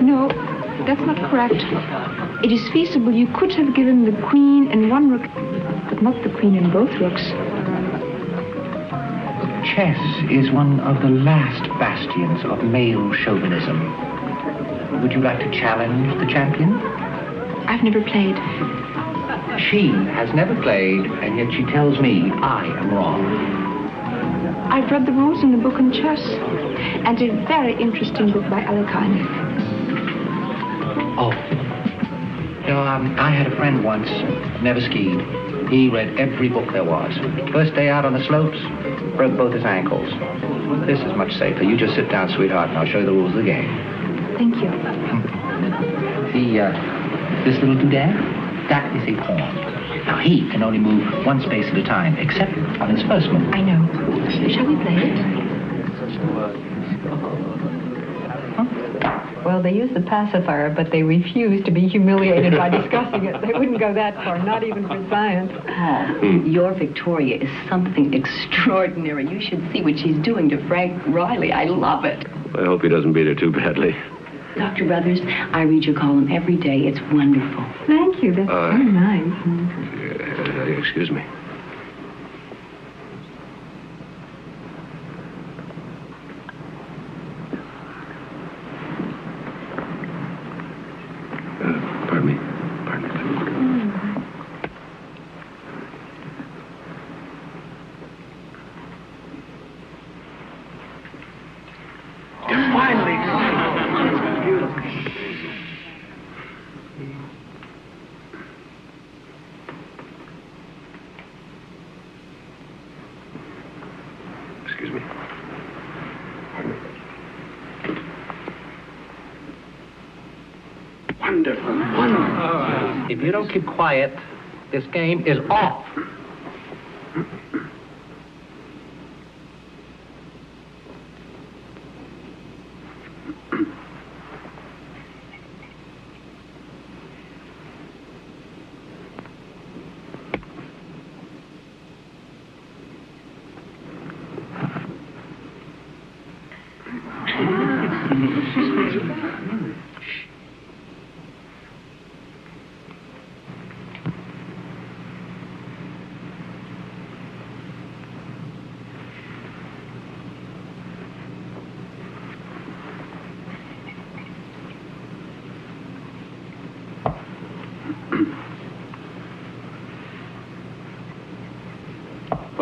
S12: No, that's not correct. It is feasible you could have given the queen and one rook, but not the queen and both rooks.
S16: Chess is one of the last bastions of male chauvinism. Would you like to challenge the champion?
S12: I've never played.
S16: She has never played, and yet she tells me I am wrong.
S12: I've read the rules in the book on chess, and a very interesting book by Alekhine.
S16: Oh. You know, I had a friend once, never skied. He read every book there was. First day out on the slopes, broke both his ankles. This is much safer. You just sit down, sweetheart, and I'll show you the rules of the game.
S12: Thank you.
S16: This little doodad, that is a pawn. Now, he can only move one space at a time, except on his first move.
S12: I know. Shall we play it?
S2: Well, they use the pacifier, but they refuse to be humiliated by discussing it. They wouldn't go that far, not even for science. Oh, your Victoria is something extraordinary. You should see what she's doing to Frank Riley. I love it.
S6: I hope he doesn't beat her too badly.
S2: Dr. Brothers, I read your column every day. It's wonderful.
S12: Thank you. That's very nice.
S6: Excuse me. Pardon me.
S15: Finally.
S6: Excuse me. Pardon me.
S16: Wonderful. If you don't keep quiet, this game is off.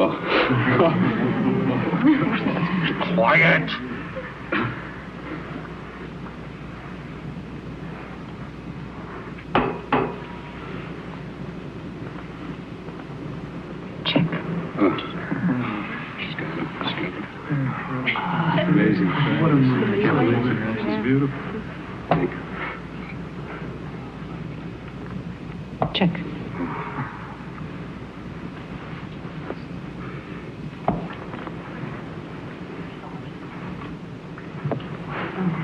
S4: Oh.
S9: Quiet.
S4: Amazing. What a movie. It's beautiful.
S2: Check.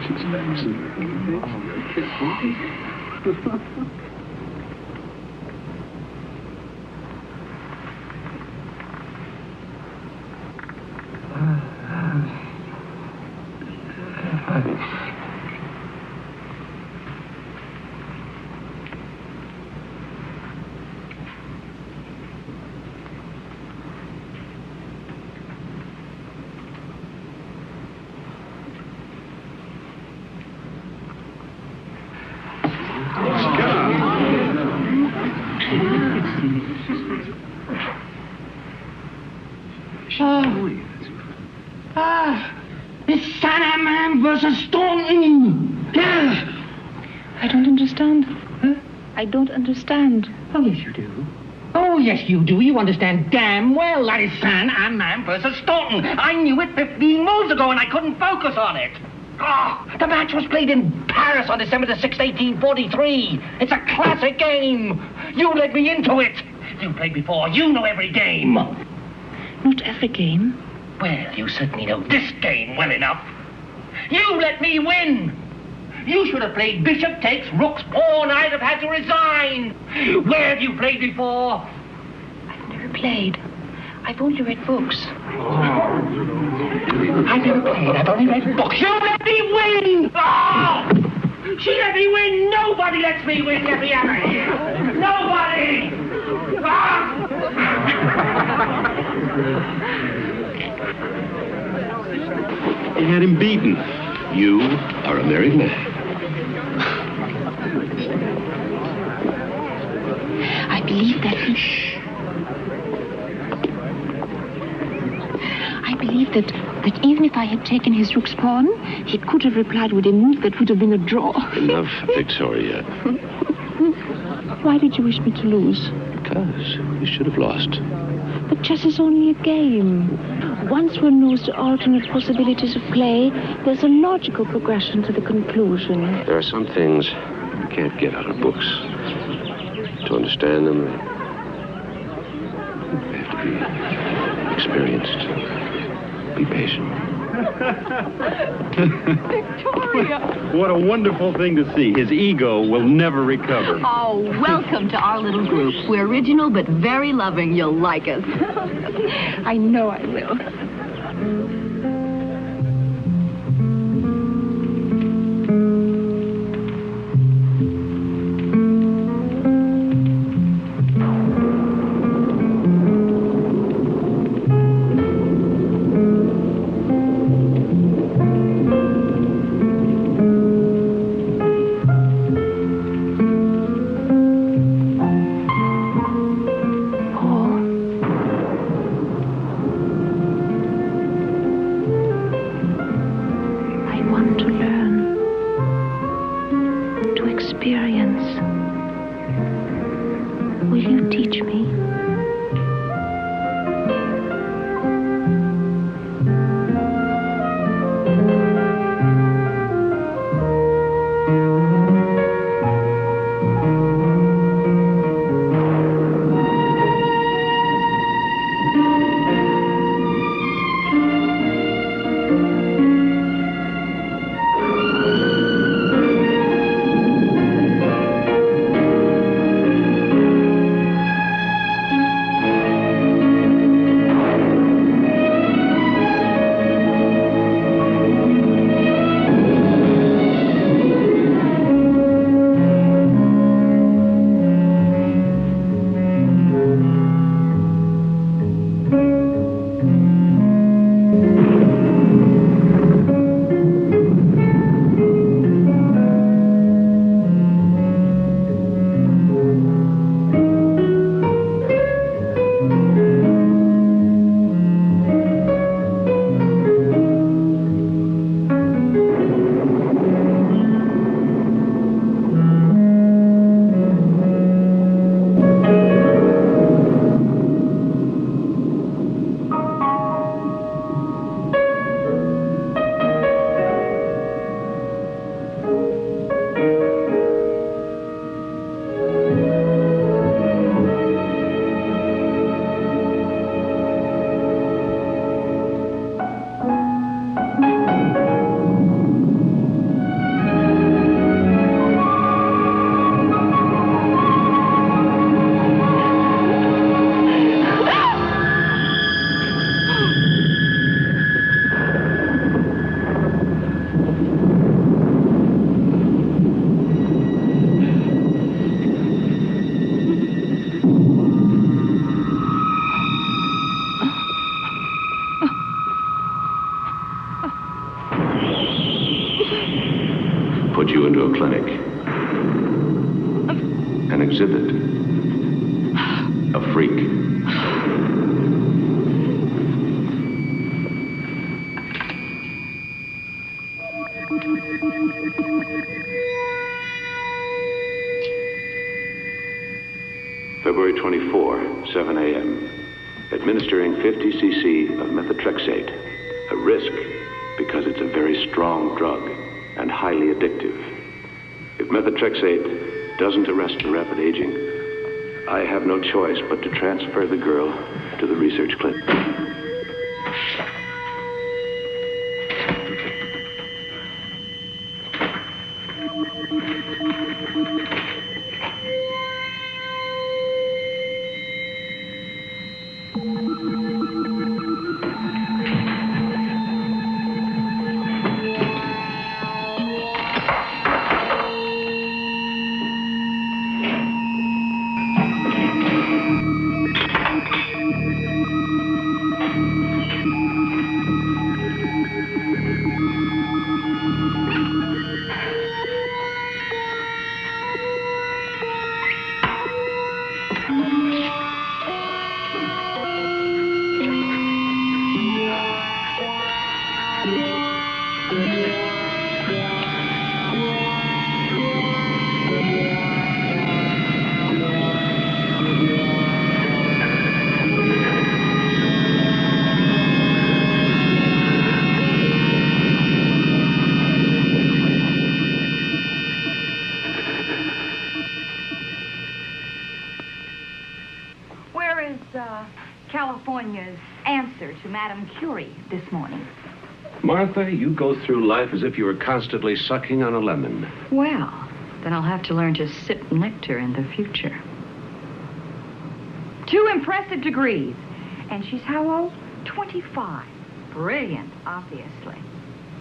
S4: She's excellent.
S9: It's Sandman versus Staunton.
S13: I don't understand. Huh? I don't understand.
S9: Oh, yes, you do. Oh, yes, you do. You understand damn well that is Sandman versus Staunton. I knew it 15 moves ago, and I couldn't focus on it. Oh, the match was played in Paris on December the 6th, 1843. It's a classic game. You led me into it. You played before. You know every game.
S13: Not every game.
S9: Well, you certainly know this game well enough. You let me win. You should have played bishop takes rooks pawn. I'd have had to resign. Where have you played before?
S13: I've never played. I've only read books.
S9: I've never played. I've only read books. You let me win! Oh! She let me win! Nobody lets me win! Get me out of here! Nobody! Ah!
S6: He had him beaten. You are a married man.
S13: I believe that that even if I had taken his rook's pawn, he could have replied with a move that would have been a draw.
S6: Enough, Victoria.
S13: Why did you wish me to lose?
S6: Because you should have lost.
S13: But chess is only a game. Once one knows the alternate possibilities of play, there's a logical progression to the conclusion.
S6: There are some things you can't get out of books. To understand them, they have to be experienced. Be patient.
S14: Victoria! What a wonderful thing to see. His ego will never recover.
S2: Oh, welcome to our little group. We're original but very loving. You'll like us.
S13: I know I will.
S5: put you into a clinic. An exhibit. A freak. February 24, 7 a.m. Administering 50 cc of methotrexate. A risk because it's a very strong drug and highly addictive. If methotrexate doesn't arrest the rapid aging, I have no choice but to transfer the girl to the research clinic.
S7: California's answer to Madame Curie this morning?
S3: Martha, you go through life as if you were constantly sucking on a lemon.
S2: Well, then I'll have to learn to sip nectar in the future.
S7: 2 impressive degrees. And she's how old? 25. Brilliant, obviously.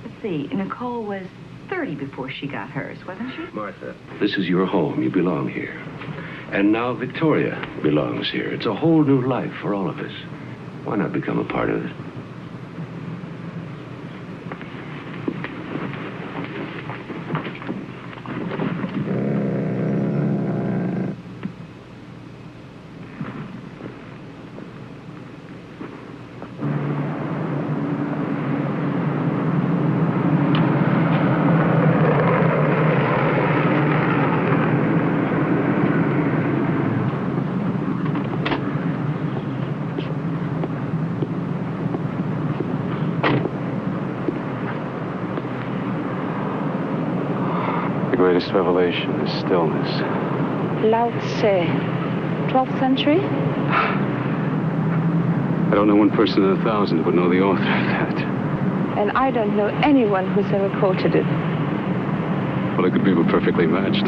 S7: Let's see, Nicole was 30 before she got hers, wasn't she?
S3: Martha, this is your home. You belong here. And now Victoria belongs here. It's a whole new life for all of us. Why not become a part of it?
S4: The greatest revelation is stillness.
S13: Lao Tse, 12th century?
S4: I don't know one person in 1,000 who would know the author of that.
S13: And I don't know anyone who's ever quoted it.
S4: Well, it could be perfectly matched.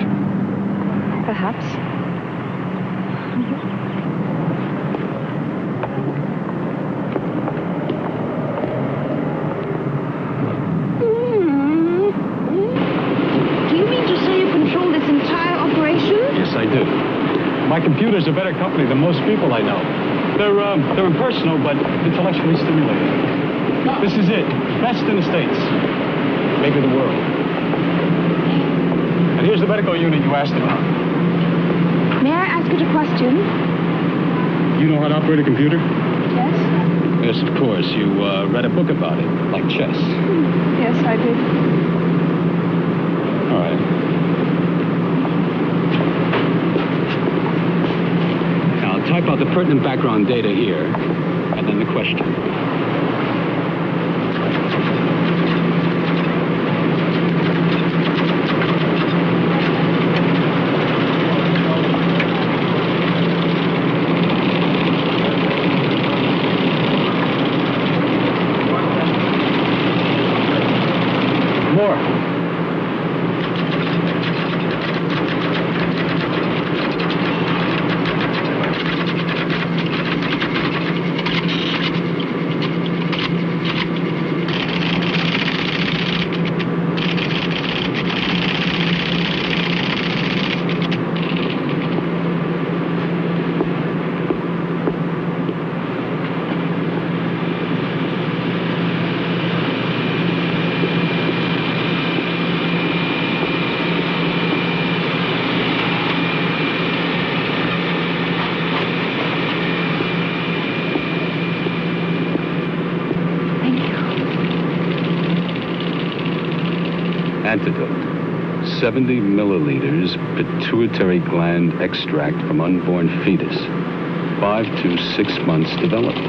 S13: Perhaps.
S14: I do. My computer's a better company than most people I know. They're impersonal, but intellectually stimulating. This is it. Best in the States. Maybe the world. And here's the medical unit you asked about.
S13: May I ask you a question?
S14: You know how to operate a computer?
S13: Yes.
S14: Yes, of course. You read a book about it, like chess.
S13: Yes, I did.
S14: All right. Type out the pertinent background data here, and then the question. More.
S4: Antidote. 70 milliliters pituitary gland extract from unborn fetus. 5 to 6 months development.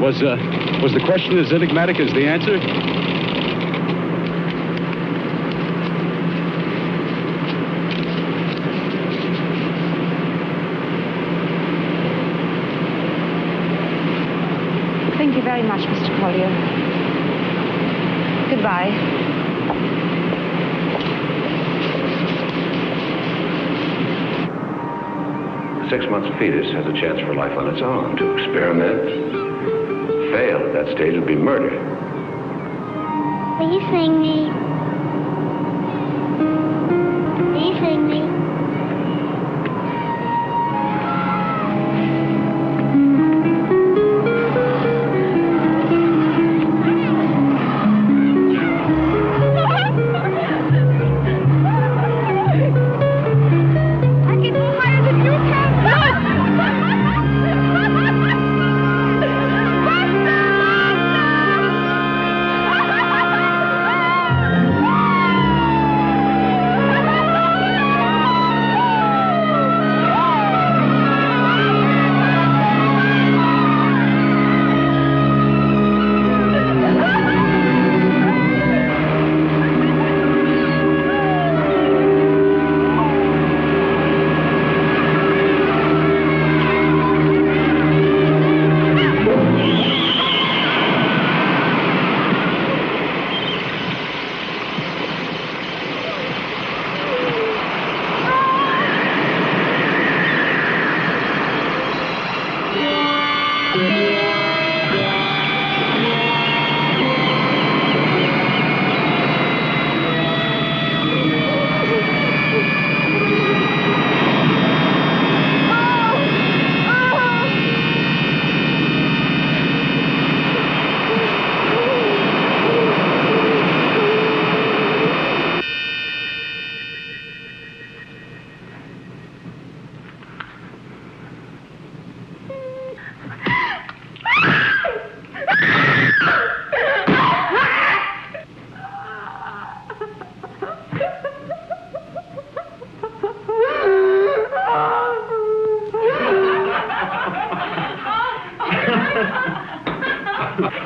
S4: Was the question as enigmatic as the answer?
S13: Thank you very much, Mr. Collier. Goodbye.
S5: 6 months fetus has a chance for life on its own. To experiment, fail at that stage would be murder.
S17: Will you sing me? Will you sing me?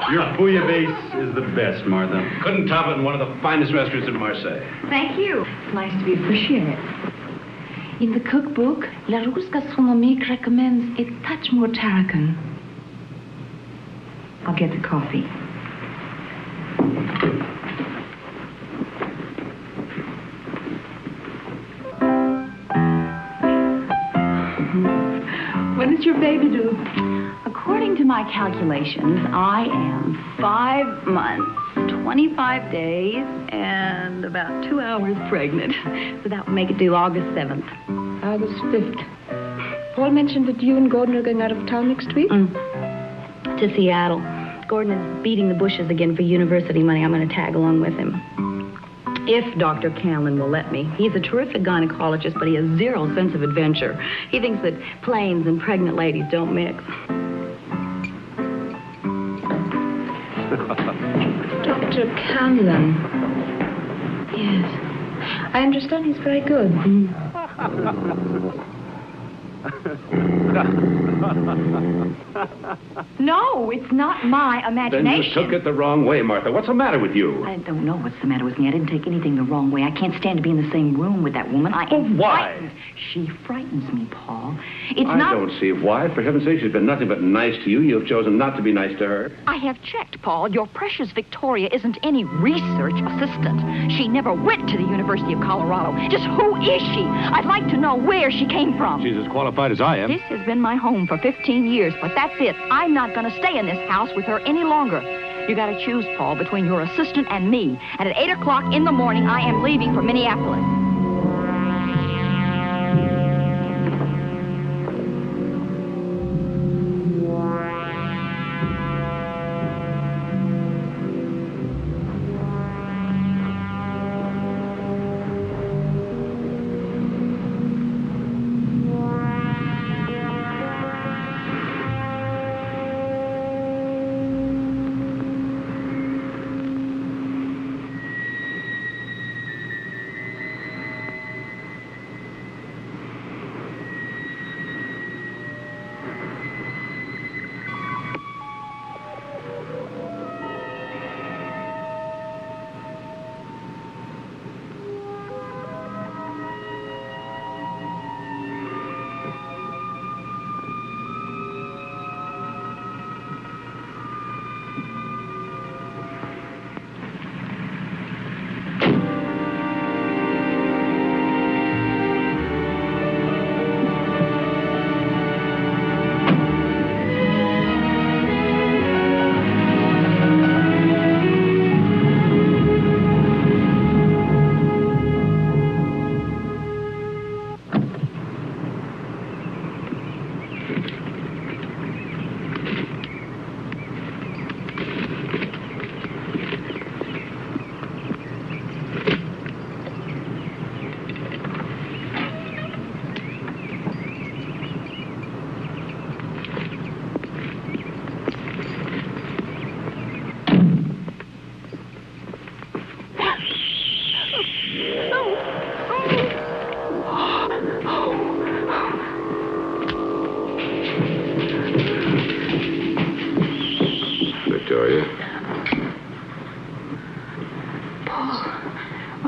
S4: Your bouillabaisse is the best, Martha.
S5: Couldn't top it in one of the finest restaurants in Marseille.
S7: Thank you.
S2: It's nice to be appreciated. In the cookbook, La Rousse Gastronomique recommends a touch more tarragon. I'll get the coffee. When is your baby due?
S7: According to my calculations, I am 5 months, 25 days, and about 2 hours pregnant. So that would make it due August 7th.
S13: August 5th. Paul mentioned that you and Gordon are going out of town next week?
S7: To Seattle. Gordon is beating the bushes again for university money. I'm going to tag along with him. If Dr. Kahlon will let me. He's a terrific gynecologist, but he has zero sense of adventure. He thinks that planes and pregnant ladies don't mix.
S13: Dr. Kahlon. Yes. I understand he's very good.
S7: No, it's not my imagination.
S5: Then you took it the wrong way, Martha. What's the matter with you?
S7: I don't know what's the matter with me. I didn't take anything the wrong way. I can't stand to be in the same room with that woman. I am
S5: why?
S7: frightened. She frightens me, Paul.
S5: I don't see why. For heaven's sake, she's been nothing but nice to you. You've chosen not to be nice to her.
S7: I have checked, Paul. Your precious Victoria isn't any research assistant. She never went to the University of Colorado. Just who is she? I'd like to know where she came from.
S4: She's as qualified as I am.
S7: This has been my home for 15 years, but that's it. I'm not going to stay in this house with her any longer. You got to choose, Paul, between your assistant and me. And at 8 o'clock in the morning, I am leaving for Minneapolis.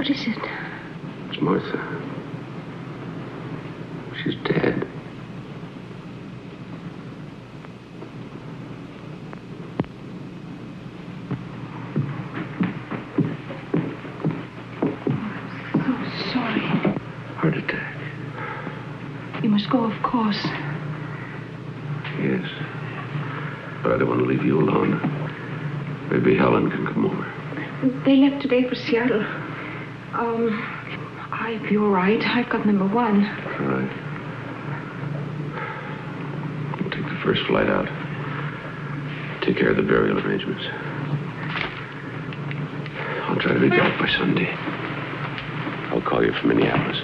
S12: What is it?
S6: It's Martha. She's dead.
S12: So sorry.
S6: Heart attack.
S12: You must go, of course.
S6: Yes. But I don't want to leave you alone. Maybe Helen can come over.
S12: They left today for Seattle. If you're right, I've got number 1.
S6: All right. We'll take the first flight out. Take care of the burial arrangements. I'll try to be back by Sunday. I'll call you from Minneapolis.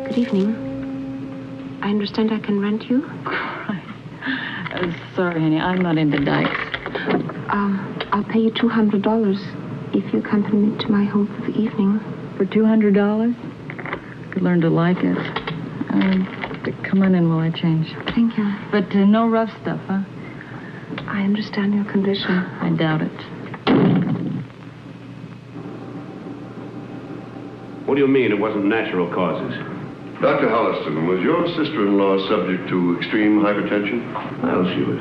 S12: Good evening. I understand I can rent you?
S18: Sorry, honey, I'm not into dykes.
S12: I'll pay you $200 if you accompany me to my home for the evening.
S18: For $200? Could learn to like it. Come on in while I change.
S12: Thank you.
S18: But no rough stuff, huh?
S12: I understand your condition.
S18: I doubt it.
S6: What do you mean it wasn't natural causes?
S19: Dr. Hudson, was your sister-in-law subject to extreme hypertension?
S6: Well, she was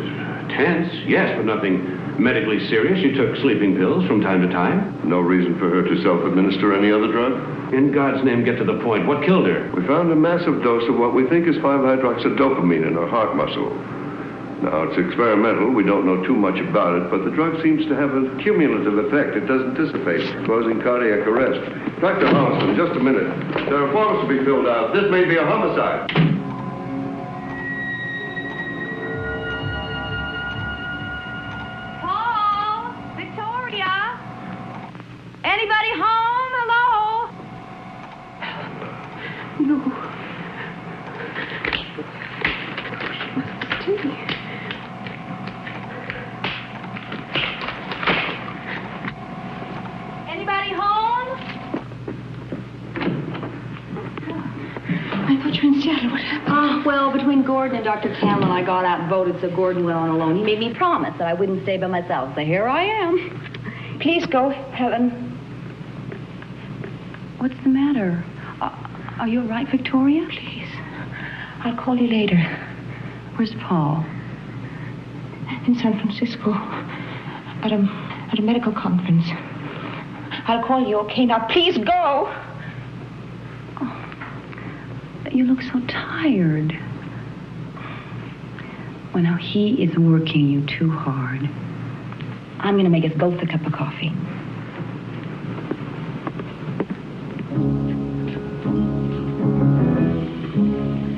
S6: tense, yes, but nothing medically serious. She took sleeping pills from time to time.
S19: No reason for her to self-administer any other drug?
S6: In God's name, get to the point. What killed her?
S19: We found a massive dose of what we think is 5-hydroxydopamine in her heart muscle. Now, it's experimental. We don't know too much about it, but the drug seems to have a cumulative effect. It doesn't dissipate, causing cardiac arrest. Dr. Hudson, just a minute. There are forms to be filled out. This may be a homicide.
S7: Paul? Victoria? Anybody home? Hello?
S12: No.
S7: Anybody home?
S12: I thought you
S13: matter? What happened?
S2: Well, between Gordon and Dr. Kahlon, I got out and voted, so Gordon went on alone. He made me promise that I wouldn't stay by myself, so here I am.
S13: Please go, Helen.
S2: What's the matter? Are you all right, Victoria?
S13: Please. I'll call you later.
S2: Where's Paul?
S13: In San Francisco. At a medical conference. I'll call you, okay? Now, please go!
S2: You look so tired. Well, now, he is working you too hard. I'm going to make us both a cup of coffee.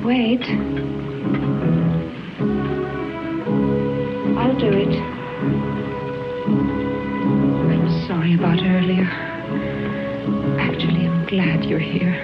S13: Wait. I'll do it. I'm sorry about earlier. Actually, I'm glad you're here.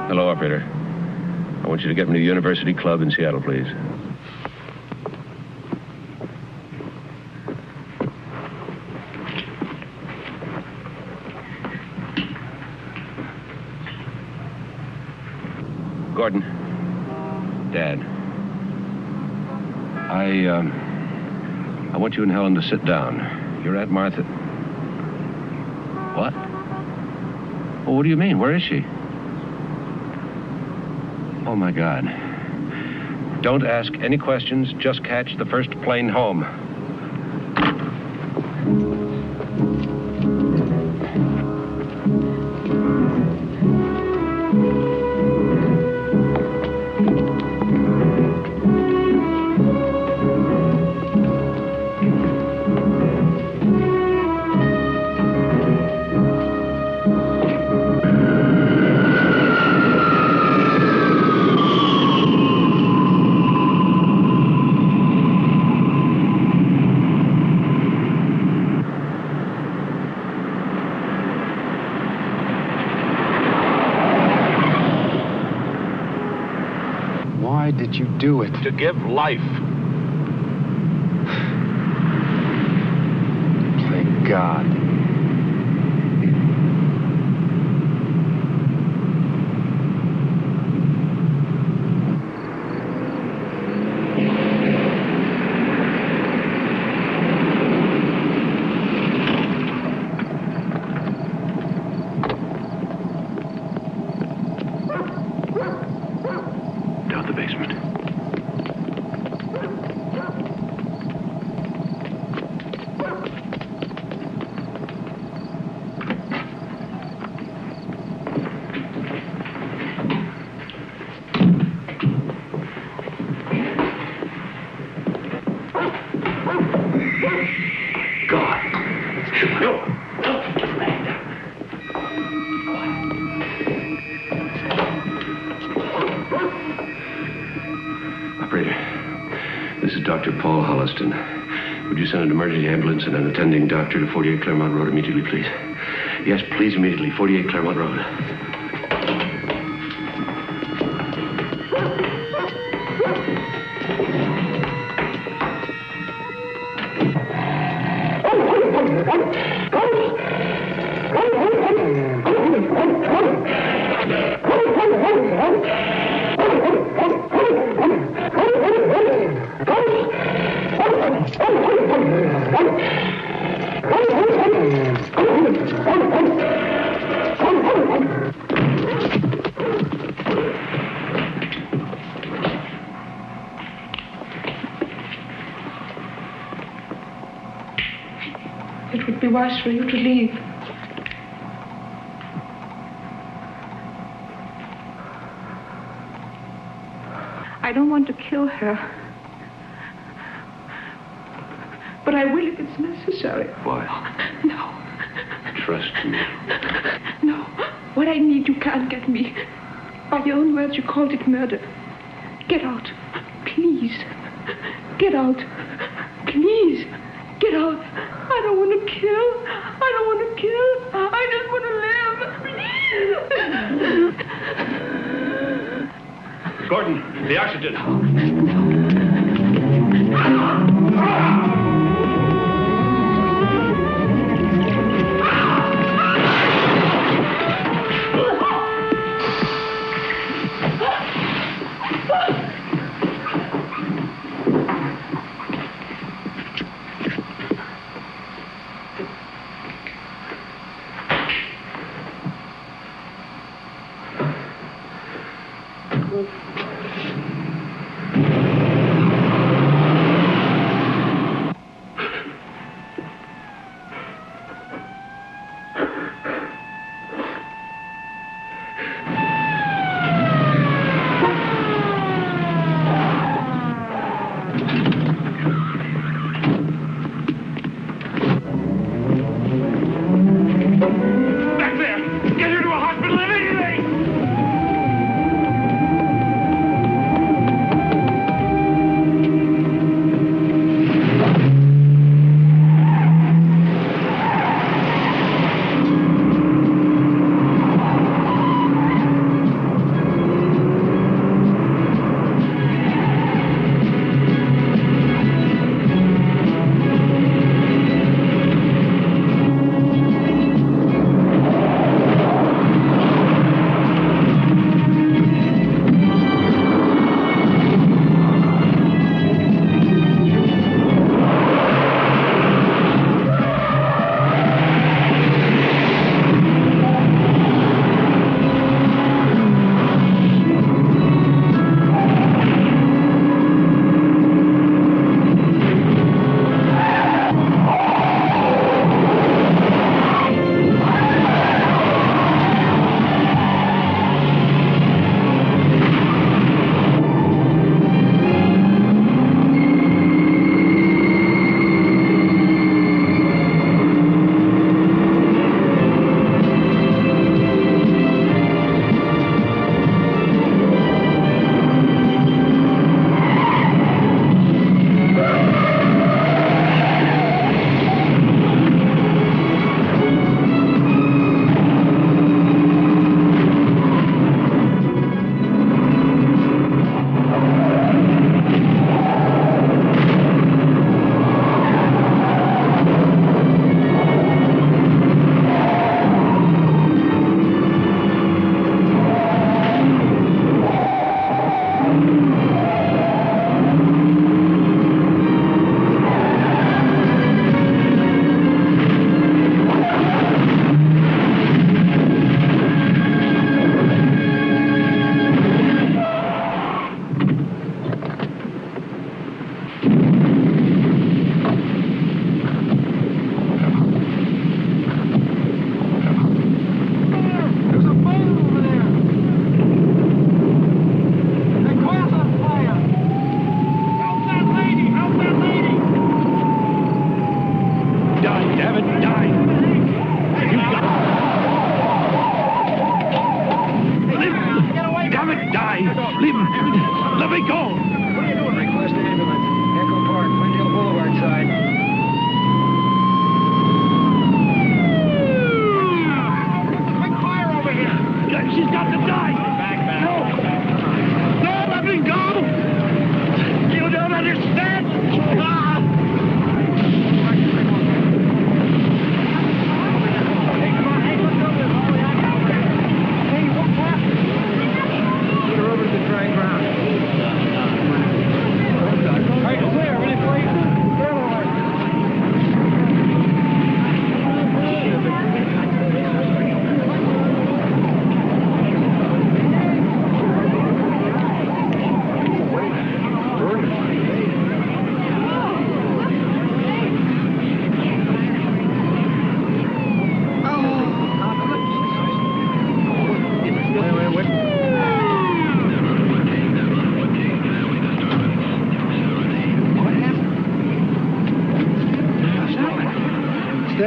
S3: Hello, operator. I want you to get me to the University Club in Seattle, please. Gordon. Dad. I want you and Helen to sit down. You're at Martha. What? Well, what do you mean? Where is she? Oh, my God. Don't ask any questions. Just catch the first plane home.
S14: Why did you do it?
S3: To give life.
S14: Thank God.
S5: Would you send an emergency ambulance and an attending doctor to 48 Claremont Road immediately, please? Yes, please, immediately. 48 Claremont Road.
S12: wise for you to leave. I don't want to kill her. But I will if it's necessary.
S6: Why?
S12: No.
S6: Trust me.
S12: No. What I need, you can't get me. By your own words, you called it murder. Get out. Please. Get out. Please. Get out. I don't want to kill. I don't want to kill. I just want to live.
S15: Gordon, the oxygen.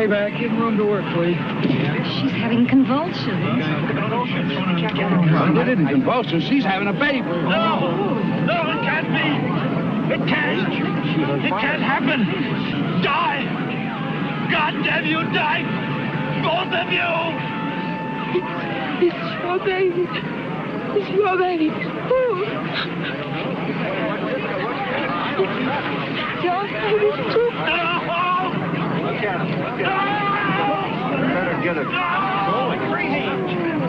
S20: Stay back. Give room to work, please.
S2: She's having convulsions.
S20: It isn't convulsions. She's having a baby.
S21: No, it can't be. It can't. It can't happen. Die. God damn you, die. Both of you.
S12: It's your baby. It's your baby. Your baby, too.
S21: Look at him. Better get it. Going crazy.